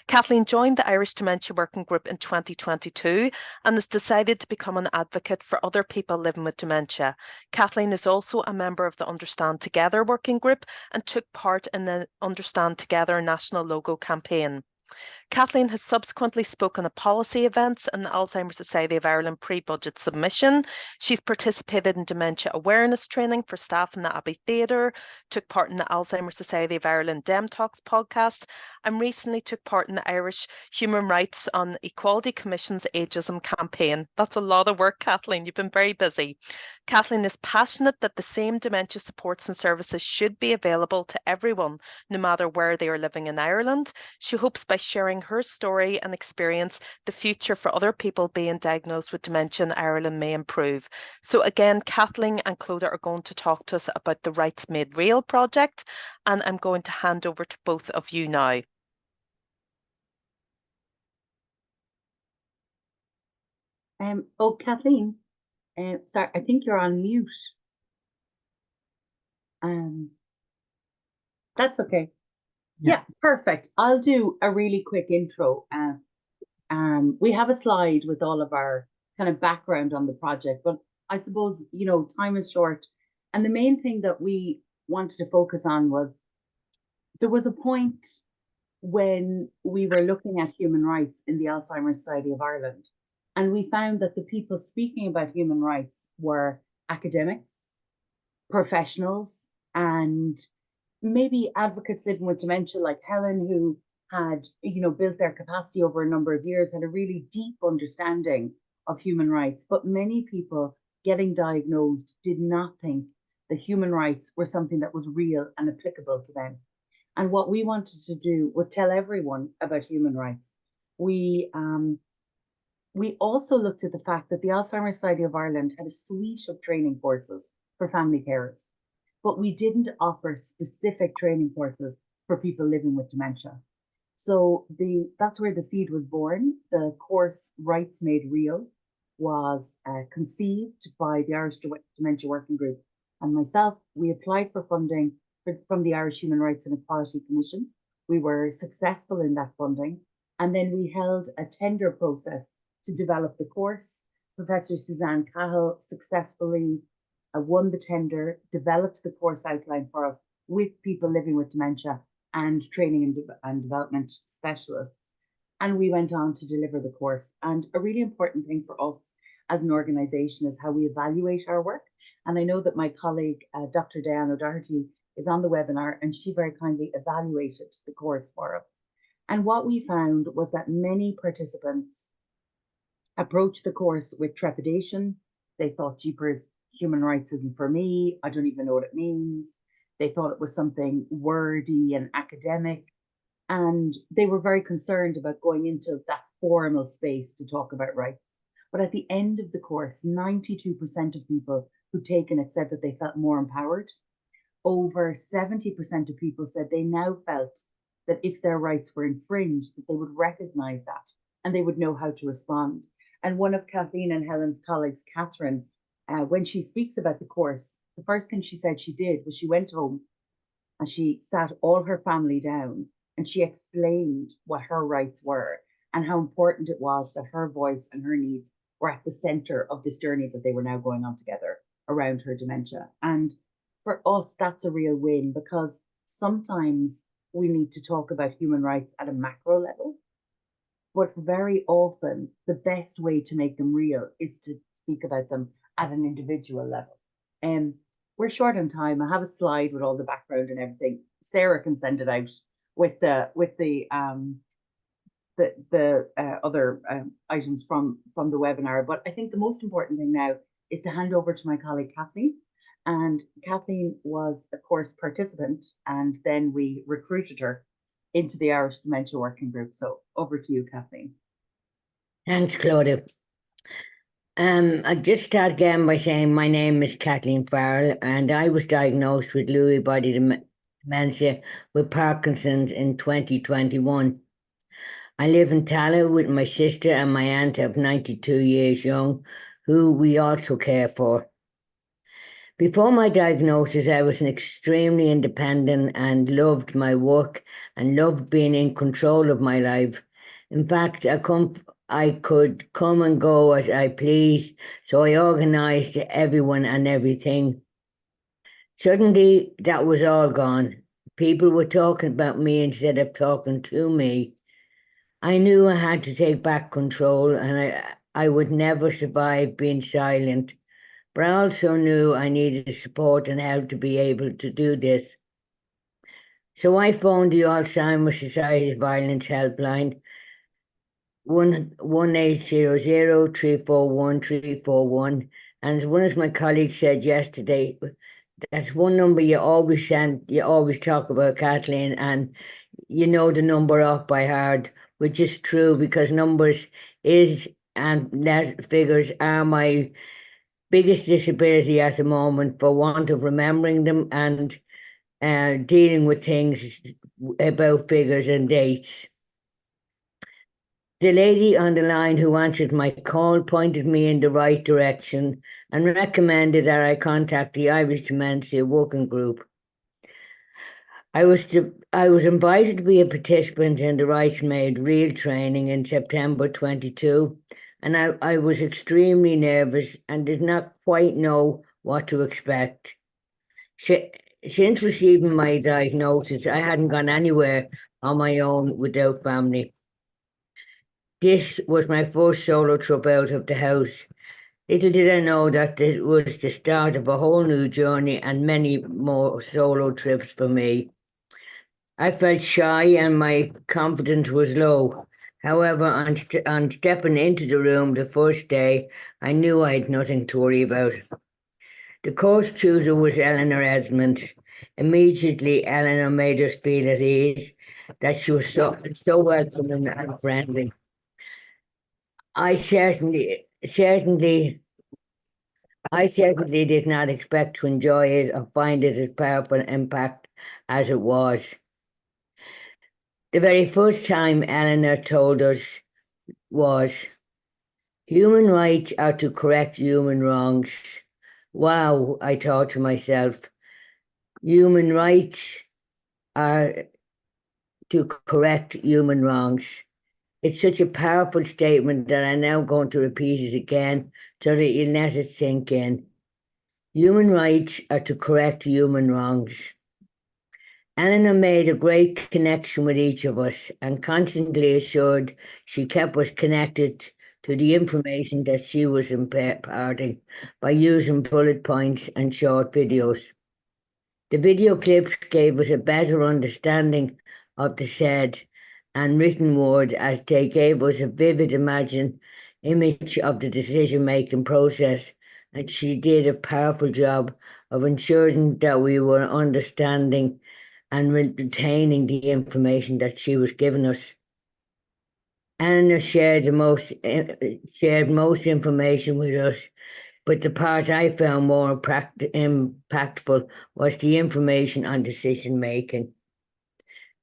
Kathleen joined the Irish Dementia Working Group in 2022 and has decided to become an advocate for other people living with dementia. Kathleen is also a member of the Understand Together Working Group and took part in the Understand Together national logo campaign. Kathleen has subsequently spoken at policy events and the Alzheimer's Society of Ireland pre-budget submission. She's participated in dementia awareness training for staff in the Abbey Theatre, took part in the Alzheimer's Society of Ireland Dem Talks podcast, and recently took part in the Irish Human Rights on Equality Commission's Ageism campaign. That's a lot of work, Kathleen. You've been very busy. Kathleen is passionate that the same dementia supports and services should be available to everyone, no matter where they are living in Ireland. She hopes by sharing her story and experience, the future for other people being diagnosed with dementia in Ireland may improve. So again, Kathleen and Clodagh are going to talk to us about the Rights Made Real project, and I'm going to hand over to both of you now. Kathleen, sorry, I think you're on mute. That's okay. Yeah, perfect. I'll do a really quick intro. We have a slide with all of our kind of background on the project, but I suppose, you know, time is short. And the main thing that we wanted to focus on was there was a point when we were looking at human rights in the Alzheimer's Society of Ireland, and we found that the people speaking about human rights were academics, professionals, and maybe advocates living with dementia like Helen, who had, you know, built their capacity over a number of years, had a really deep understanding of human rights. But many people getting diagnosed did not think that human rights were something that was real and applicable to them. And what we wanted to do was tell everyone about human rights. We also looked at the fact that the Alzheimer's Society of Ireland had a suite of training courses for family carers, but we didn't offer specific training courses for people living with dementia. So that's where the seed was born. The course Rights Made Real was conceived by the Irish Dementia Working Group and myself. We applied for funding from the Irish Human Rights and Equality Commission. We were successful in that funding. And then we held a tender process to develop the course. Professor Suzanne Cahill successfully won the tender, developed the course outline for us with people living with dementia and training and development specialists. And we went on to deliver the course. And a really important thing for us as an organisation is how we evaluate our work. And I know that my colleague, Dr. Diane O'Doherty, is on the webinar, and she very kindly evaluated the course for us. And what we found was that many participants approached the course with trepidation. They thought, jeepers, human rights isn't for me. I don't even know what it means. They thought it was something wordy and academic. And they were very concerned about going into that formal space to talk about rights. But at the end of the course, 92% of people who'd taken it said that they felt more empowered. Over 70% of people said they now felt that if their rights were infringed, that they would recognize that and they would know how to respond. And one of Kathleen and Helen's colleagues, Catherine, when she speaks about the course, the first thing she said she did was she went home and she sat all her family down and she explained what her rights were and how important it was that her voice and her needs were at the center of this journey that they were now going on together around her dementia. And for us, that's a real win, because sometimes we need to talk about human rights at a macro level, but very often the best way to make them real is to speak about them at an individual level. We're short on time. I have a slide with all the background and everything. Sarah can send it out with the other items from the webinar. But I think the most important thing now is to hand over to my colleague Kathleen. And Kathleen was a course participant, and then we recruited her into the Irish Dementia Working Group. So over to you, Kathleen. Thanks, Clodagh. I just start again by saying my name is Kathleen Farrell, and I was diagnosed with Lewy body dementia with Parkinson's in 2021. I live in Tala with my sister and my aunt of 92 years young, who we also care for. Before my diagnosis, I was extremely independent and loved my work and loved being in control of my life. In fact, I could come and go as I pleased, so I organised everyone and everything. Suddenly, that was all gone. People were talking about me instead of talking to me. I knew I had to take back control, and I would never survive being silent. But I also knew I needed support and help to be able to do this. So I phoned the Alzheimer's Society Violence Helpline, 1-800-341-341. And as one of my colleagues said yesterday, that's one number you always talk about, Kathleen, and you know the number off by heart, which is true because numbers and net figures are my biggest disability at the moment for want of remembering them and dealing with things about figures and dates. The lady on the line who answered my call pointed me in the right direction and recommended that I contact the Irish Dementia Working Group. I was invited to be a participant in the Rights Made Real training in September 22, and I was extremely nervous and did not quite know what to expect. Since receiving my diagnosis, I hadn't gone anywhere on my own without family. This was my first solo trip out of the house. Little did I know that it was the start of a whole new journey and many more solo trips for me. I felt shy and my confidence was low. However, on stepping into the room the first day, I knew I had nothing to worry about. The course tutor was Eleanor Edmonds. Immediately, Eleanor made us feel at ease, that she was so welcoming and friendly. I certainly did not expect to enjoy it or find it as powerful an impact as it was. The very first time Eleanor told us was, human rights are to correct human wrongs. Wow, I thought to myself, human rights are to correct human wrongs. It's such a powerful statement that I'm now going to repeat it again so that you let it sink in. Human rights are to correct human wrongs. Eleanor made a great connection with each of us and constantly assured she kept us connected to the information that she was imparting by using bullet points and short videos. The video clips gave us a better understanding of the said and written word as they gave us a vivid image of the decision-making process, and she did a powerful job of ensuring that we were understanding and retaining the information that she was giving us. Anna shared most information with us, but the part I found more impactful was the information on decision making.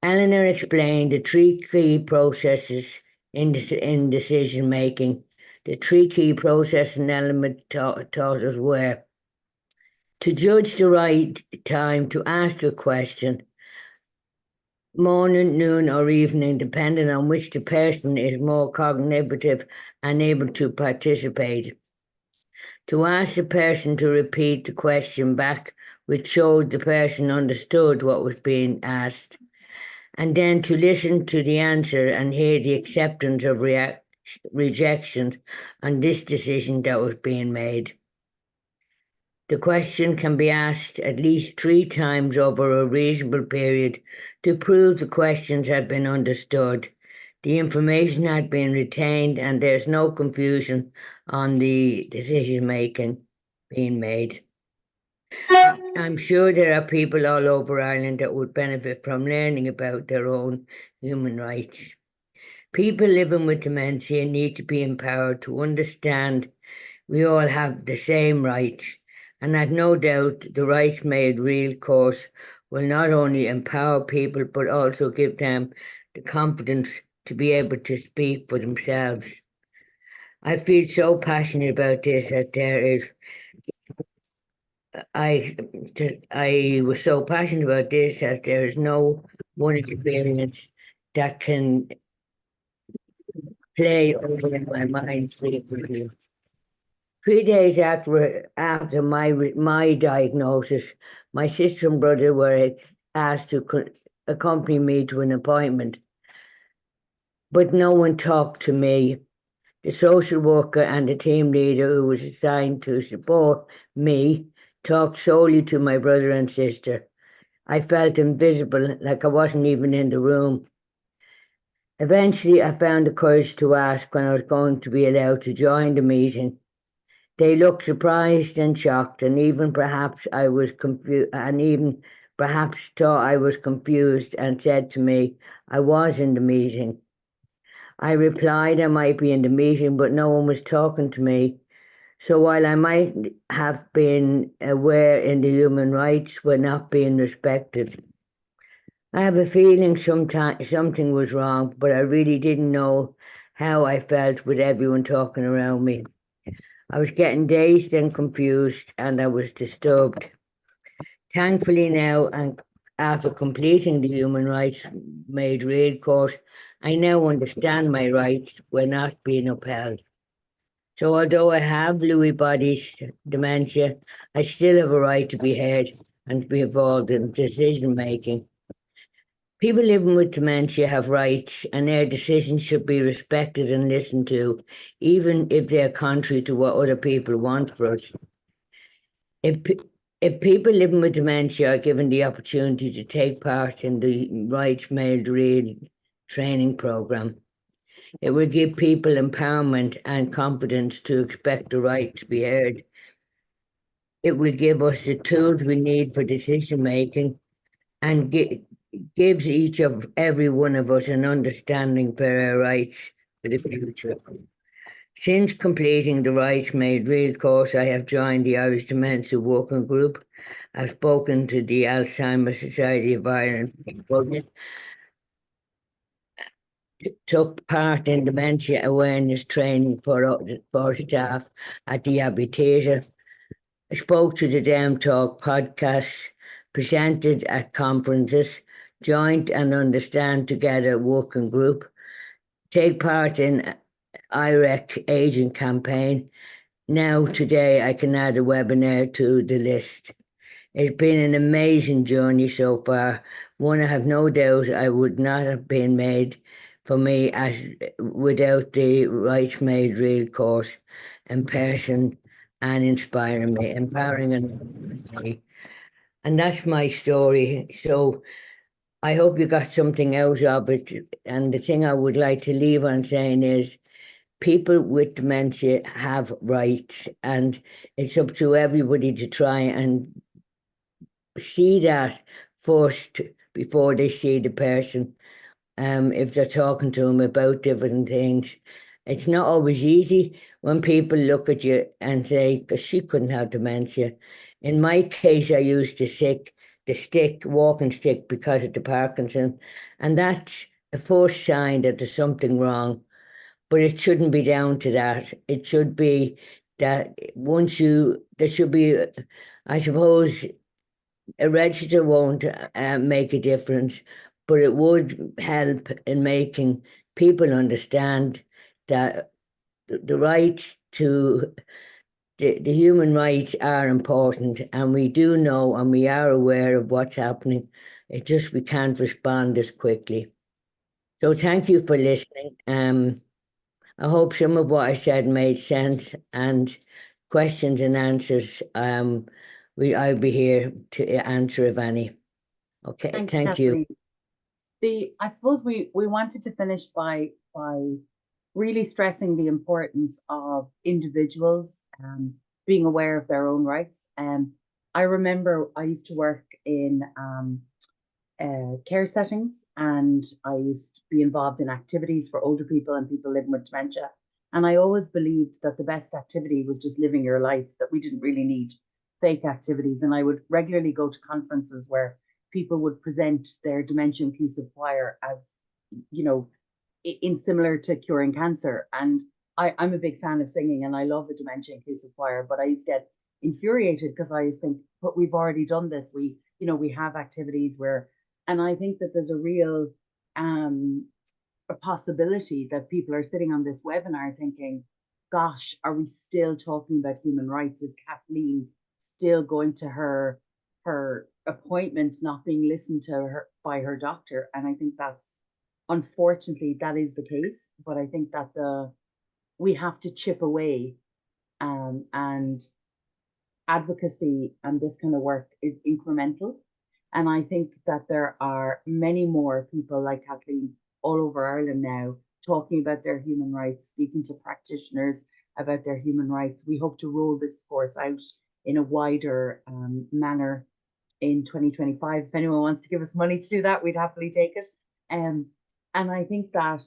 Eleanor explained the three key processes in decision making. The three key processing elements taught us were to judge the right time to ask a question, morning, noon, or evening, depending on which the person is more cognitive and able to participate. To ask the person to repeat the question back, which showed the person understood what was being asked. And then to listen to the answer and hear the acceptance of rejection on this decision that was being made. The question can be asked at least 3 times over a reasonable period to prove the questions had been understood, the information had been retained, and there's no confusion on the decision making being made. I'm sure there are people all over Ireland that would benefit from learning about their own human rights. People living with dementia need to be empowered to understand we all have the same rights, and I've no doubt the Rights Made Real course will not only empower people but also give them the confidence to be able to speak for themselves. I feel so passionate about this as there is. I was so passionate about this as there is no one experience that can play over in my mind. 3 days after my diagnosis, my sister and brother were asked to accompany me to an appointment. but no one talked to me. The social worker and the team leader who was assigned to support me talked solely to my brother and sister. I felt invisible, like I wasn't even in the room. Eventually, I found the courage to ask when I was going to be allowed to join the meeting. They looked surprised and shocked, and even perhaps I was confused, and even perhaps thought I was confused, and said to me, I was in the meeting. I replied I might be in the meeting, but no one was talking to me. So while I might have been aware in the human rights were not being respected, I have a feeling something was wrong, but I really didn't know how I felt with everyone talking around me. I was getting dazed and confused, and I was disturbed. Thankfully now, and after completing the human rights made real course, I now understand my rights were not being upheld. So although I have Lewy body's dementia, I still have a right to be heard and to be involved in decision making. People living with dementia have rights, and their decisions should be respected and listened to, even if they are contrary to what other people want for us. If people living with dementia are given the opportunity to take part in the Rights Made Real training program, it will give people empowerment and confidence to expect the right to be heard. It will give us the tools we need for decision making, and gives every one of us an understanding for our rights for the future. Since completing the Rights Made Real course, I have joined the Irish Dementia Working Group. I've spoken to the Alzheimer's Society of Ireland, took part in dementia awareness training for staff at the Abbey Theatre. I spoke to the Dem Talk podcast, presented at conferences, joined and Understand Together working group, take part in IREC agent campaign. Now today I can add a webinar to the list. It's been an amazing journey so far, one I have no doubt I would not have been made for me without the Rights Made Real course in person and empowering me. And that's my story. So I hope you got something out of it. And the thing I would like to leave on saying is, people with dementia have rights, and it's up to everybody to try and see that first before they see the person. If they're talking to them about different things, it's not always easy when people look at you and say, "'Cause she couldn't have dementia." In my case, I used the walking stick, because of the Parkinson, and that's a first sign that there's something wrong. But it shouldn't be down to that. It should be that there should be, I suppose, a register won't make a difference, but it would help in making people understand that the rights to the human rights are important, and we do know and we are aware of what's happening. It's just we can't respond as quickly. So thank you for listening. I hope some of what I said made sense, and questions and answers. I'll be here to answer if any. Okay, Thanks, thank you. I suppose we wanted to finish by really stressing the importance of individuals being aware of their own rights. I remember I used to work in care settings, and I used to be involved in activities for older people and people living with dementia. And I always believed that the best activity was just living your life, that we didn't really need fake activities. And I would regularly go to conferences where people would present their dementia inclusive choir as, in similar to curing cancer. And I'm a big fan of singing, and I love the dementia inclusive choir, but I used to get infuriated because I used to think, but we've already done this. We have activities where, and I think that there's a real a possibility that people are sitting on this webinar thinking, gosh, are we still talking about human rights? Is Kathleen still going to her appointments not being listened to her by her doctor? And I think unfortunately, that is the case. But I think that we have to chip away, and advocacy and this kind of work is incremental. And I think that there are many more people like Kathleen all over Ireland now talking about their human rights, speaking to practitioners about their human rights. We hope to roll this course out in a wider manner in 2025. If anyone wants to give us money to do that, we'd happily take it. And I think that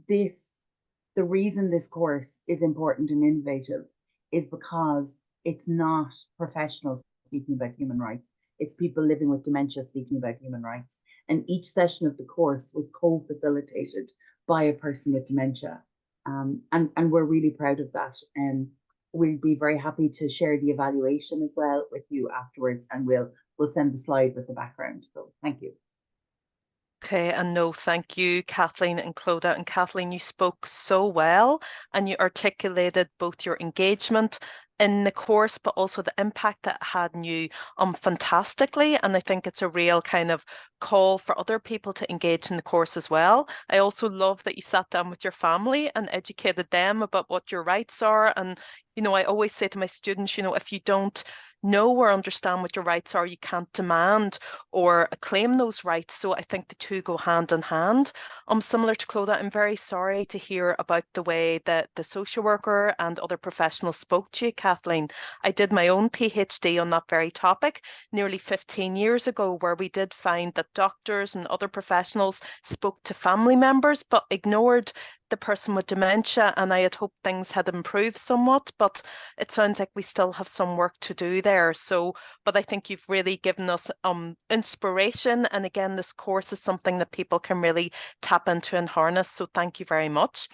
the reason this course is important and innovative is because it's not professionals speaking about human rights. It's people living with dementia speaking about human rights. And each session of the course was co-facilitated by a person with dementia. And we're really proud of that. And we'd be very happy to share the evaluation as well with you afterwards, and we'll send the slide with the background. So thank you. Okay, and no, thank you, Kathleen and Clodagh. And Kathleen, you spoke so well and you articulated both your engagement in the course, but also the impact that it had on you fantastically. And I think it's a real kind of call for other people to engage in the course as well. I also love that you sat down with your family and educated them about what your rights are. And, you know, I always say to my students, you know, if you don't know or understand what your rights are, you can't demand or claim those rights. So I think the two go hand in hand. Similar to Clodagh, I'm very sorry to hear about the way that the social worker and other professionals spoke to you, Kathleen. I did my own PhD on that very topic nearly 15 years ago, where we did find that doctors and other professionals spoke to family members but ignored the person with dementia, and I had hoped things had improved somewhat, but it sounds like we still have some work to do there. So, but I think you've really given us inspiration, and again, this course is something that people can really tap into and harness. So thank you very much.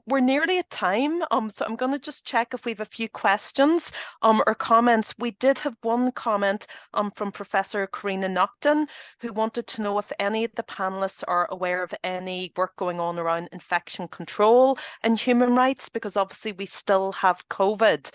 We're nearly at time, so I'm going to just check if we have a few questions or comments. We did have one comment from Professor Karina Nocton, who wanted to know if any of the panelists are aware of any work going on around infection control and human rights, because obviously we still have COVID,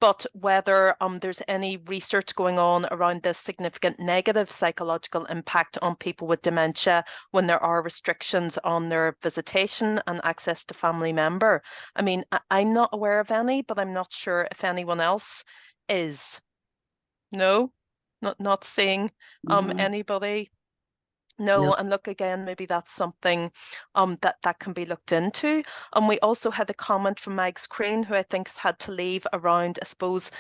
but whether there's any research going on around the significant negative psychological impact on people with dementia when there are restrictions on their visitation and access to family member. I mean, I'm not aware of any, but I'm not sure if anyone else is. No, not seeing anybody. No, and look again, maybe that's something that can be looked into. And we also had a comment from Mags Crane, who I think has had to leave, around, I suppose,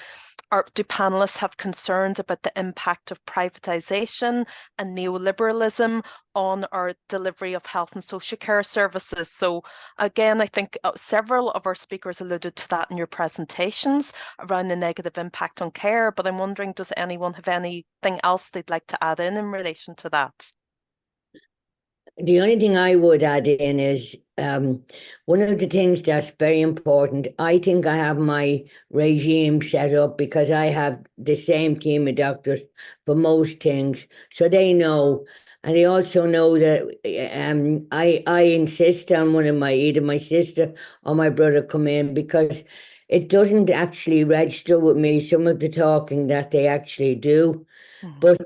do panelists have concerns about the impact of privatisation and neoliberalism on our delivery of health and social care services? So again, I think several of our speakers alluded to that in your presentations around the negative impact on care, but I'm wondering, does anyone have anything else they'd like to add in relation to that? The only thing I would add in is one of the things that's very important. I think I have my regime set up because I have the same team of doctors for most things, so they know, and they also know that I insist on either my sister or my brother come in, because it doesn't actually register with me some of the talking that they actually do. But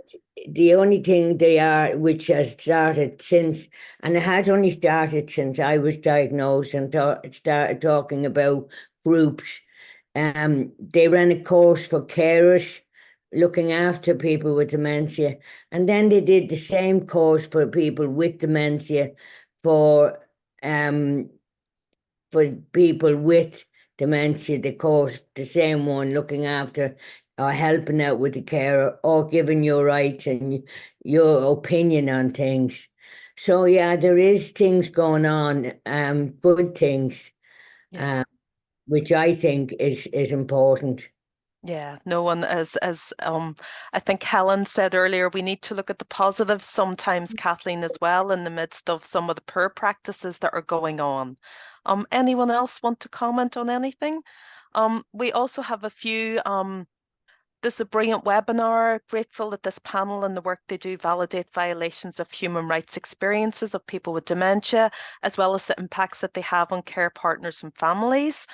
the only thing they are, which has started since, and it has only started since I was diagnosed and started talking about groups. They ran a course for carers looking after people with dementia, and then they did the same course for people with dementia for people with dementia, the course, the same one, looking after or helping out with the care or giving your rights and your opinion on things. So yeah, there is things going on, good things, which I think is important. Yeah, no one, as I think Helen said earlier, we need to look at the positives sometimes, Kathleen, as well, in the midst of some of the poor practices that are going on. Anyone else want to comment on anything? We also have a few, this is a brilliant webinar. Grateful that this panel and the work they do validate violations of human rights experiences of people with dementia, as well as the impacts that they have on care partners and families.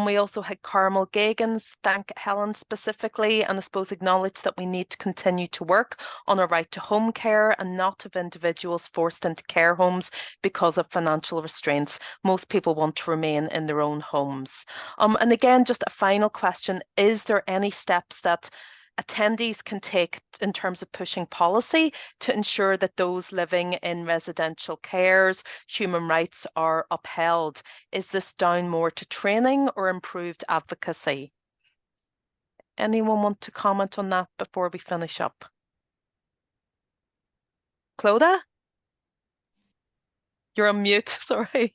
We also had Carmel Gagans thank Helen specifically, and I suppose acknowledge that we need to continue to work on a right to home care and not have individuals forced into care homes because of financial restraints. Most people want to remain in their own homes. And again, just a final question, is there any steps that attendees can take in terms of pushing policy to ensure that those living in residential cares, human rights are upheld? Is this down more to training or improved advocacy? Anyone want to comment on that before we finish up? Clodagh? You're on mute, sorry.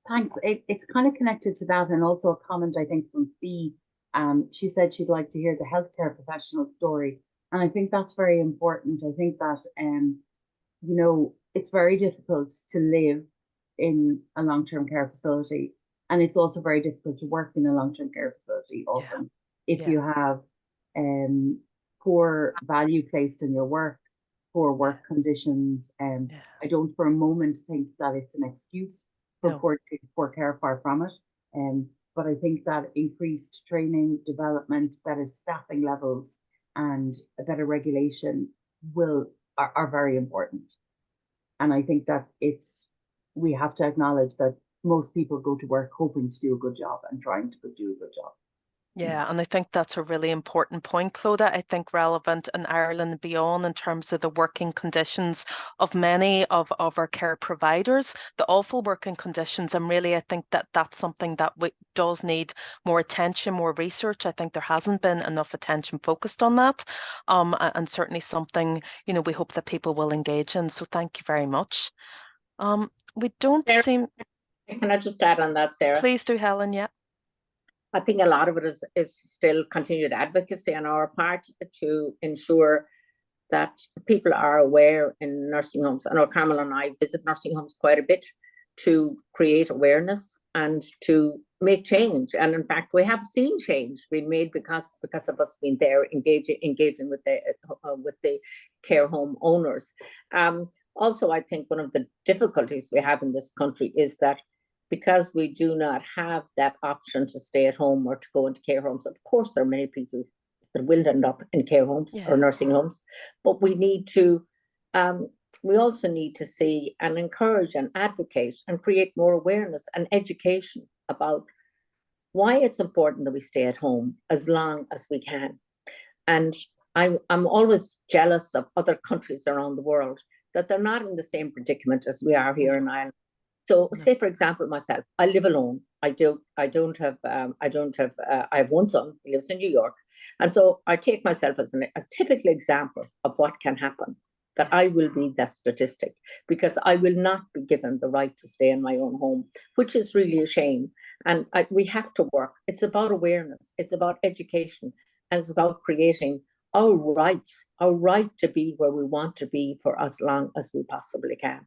Thanks. It's kind of connected to that, and also a comment, I think, from Fee. She said she'd like to hear the healthcare professional story. And I think that's very important. I think that, you know, it's very difficult to live in a long-term care facility. And it's also very difficult to work in a long-term care facility often if you have poor value placed in your work, poor work conditions. I don't for a moment think that it's an excuse for poor care, far from it. But I think that increased training, development, better staffing levels, and a better regulation are very important. And I think that we have to acknowledge that most people go to work hoping to do a good job and trying to do a good job. Yeah, and I think that's a really important point, Clodagh. I think relevant in Ireland and beyond in terms of the working conditions of many of our care providers, the awful working conditions. And really, I think that that's something that does need more attention, more research. I think there hasn't been enough attention focused on that. And certainly something, you know, we hope that people will engage in. So thank you very much. We don't Sarah, seem... Can I just add on that, Sarah? Please do, Helen, yeah. I think a lot of it is still continued advocacy on our part to ensure that people are aware in nursing homes. I know Carmel and I visit nursing homes quite a bit to create awareness and to make change. And in fact, we have seen change being made because of us being there, engaging with the care home owners. Also, I think one of the difficulties we have in this country is that because we do not have that option to stay at home or to go into care homes, of course, there are many people that will end up in care homes or nursing homes, but we need to, we also need to see and encourage and advocate and create more awareness and education about why it's important that we stay at home as long as we can. And I'm always jealous of other countries around the world that they're not in the same predicament as we are here in Ireland. So, say for example, myself, I live alone. I have one son. He lives in New York, and so I take myself as a typical example of what can happen. That I will be that statistic because I will not be given the right to stay in my own home, which is really a shame. And we have to work. It's about awareness. It's about education, and it's about creating our rights, our right to be where we want to be for as long as we possibly can.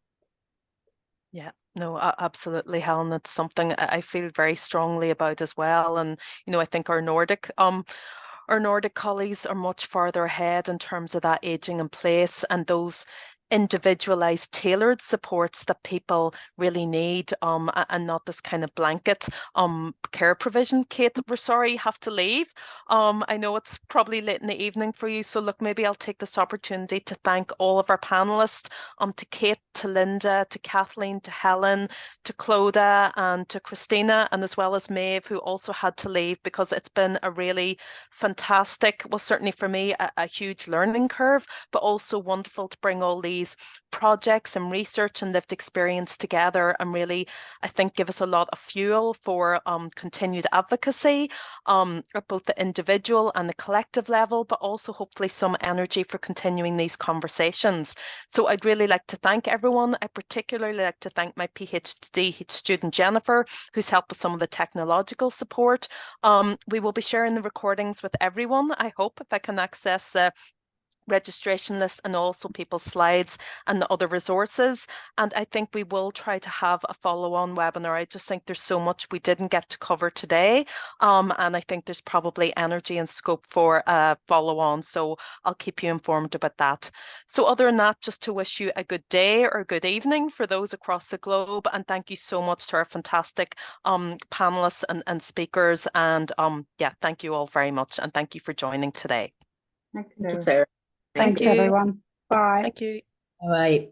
Yeah, no, absolutely, Helen. It's something I feel very strongly about as well. And, you know, I think our Nordic colleagues are much farther ahead in terms of that aging in place and those individualized, tailored supports that people really need, and not this kind of blanket care provision. Kate, we're sorry you have to leave. I know it's probably late in the evening for you, so look, maybe I'll take this opportunity to thank all of our panelists, to Kate, to Linda, to Kathleen, to Helen, to Clodagh, and to Christina, and as well as Maeve, who also had to leave, because it's been a really fantastic, well, certainly for me, a huge learning curve, but also wonderful to bring all these projects and research and lived experience together and really, I think, give us a lot of fuel for continued advocacy at both the individual and the collective level, but also hopefully some energy for continuing these conversations. So I'd really like to thank everyone. I particularly like to thank my PhD student Jennifer, who's helped with some of the technological support. We will be sharing the recordings with everyone, I hope, if I can access registration list and also people's slides and the other resources. And I think we will try to have a follow-on webinar. I just think there's so much we didn't get to cover today. And I think there's probably energy and scope for a follow-on. So I'll keep you informed about that. So other than that, just to wish you a good day or a good evening for those across the globe. And thank you so much to our fantastic panelists and speakers. And yeah, thank you all very much. And thank you for joining today. Thank Thank you, you. Sarah. Thank Thanks, you. everyone. Bye. Thank you. All right.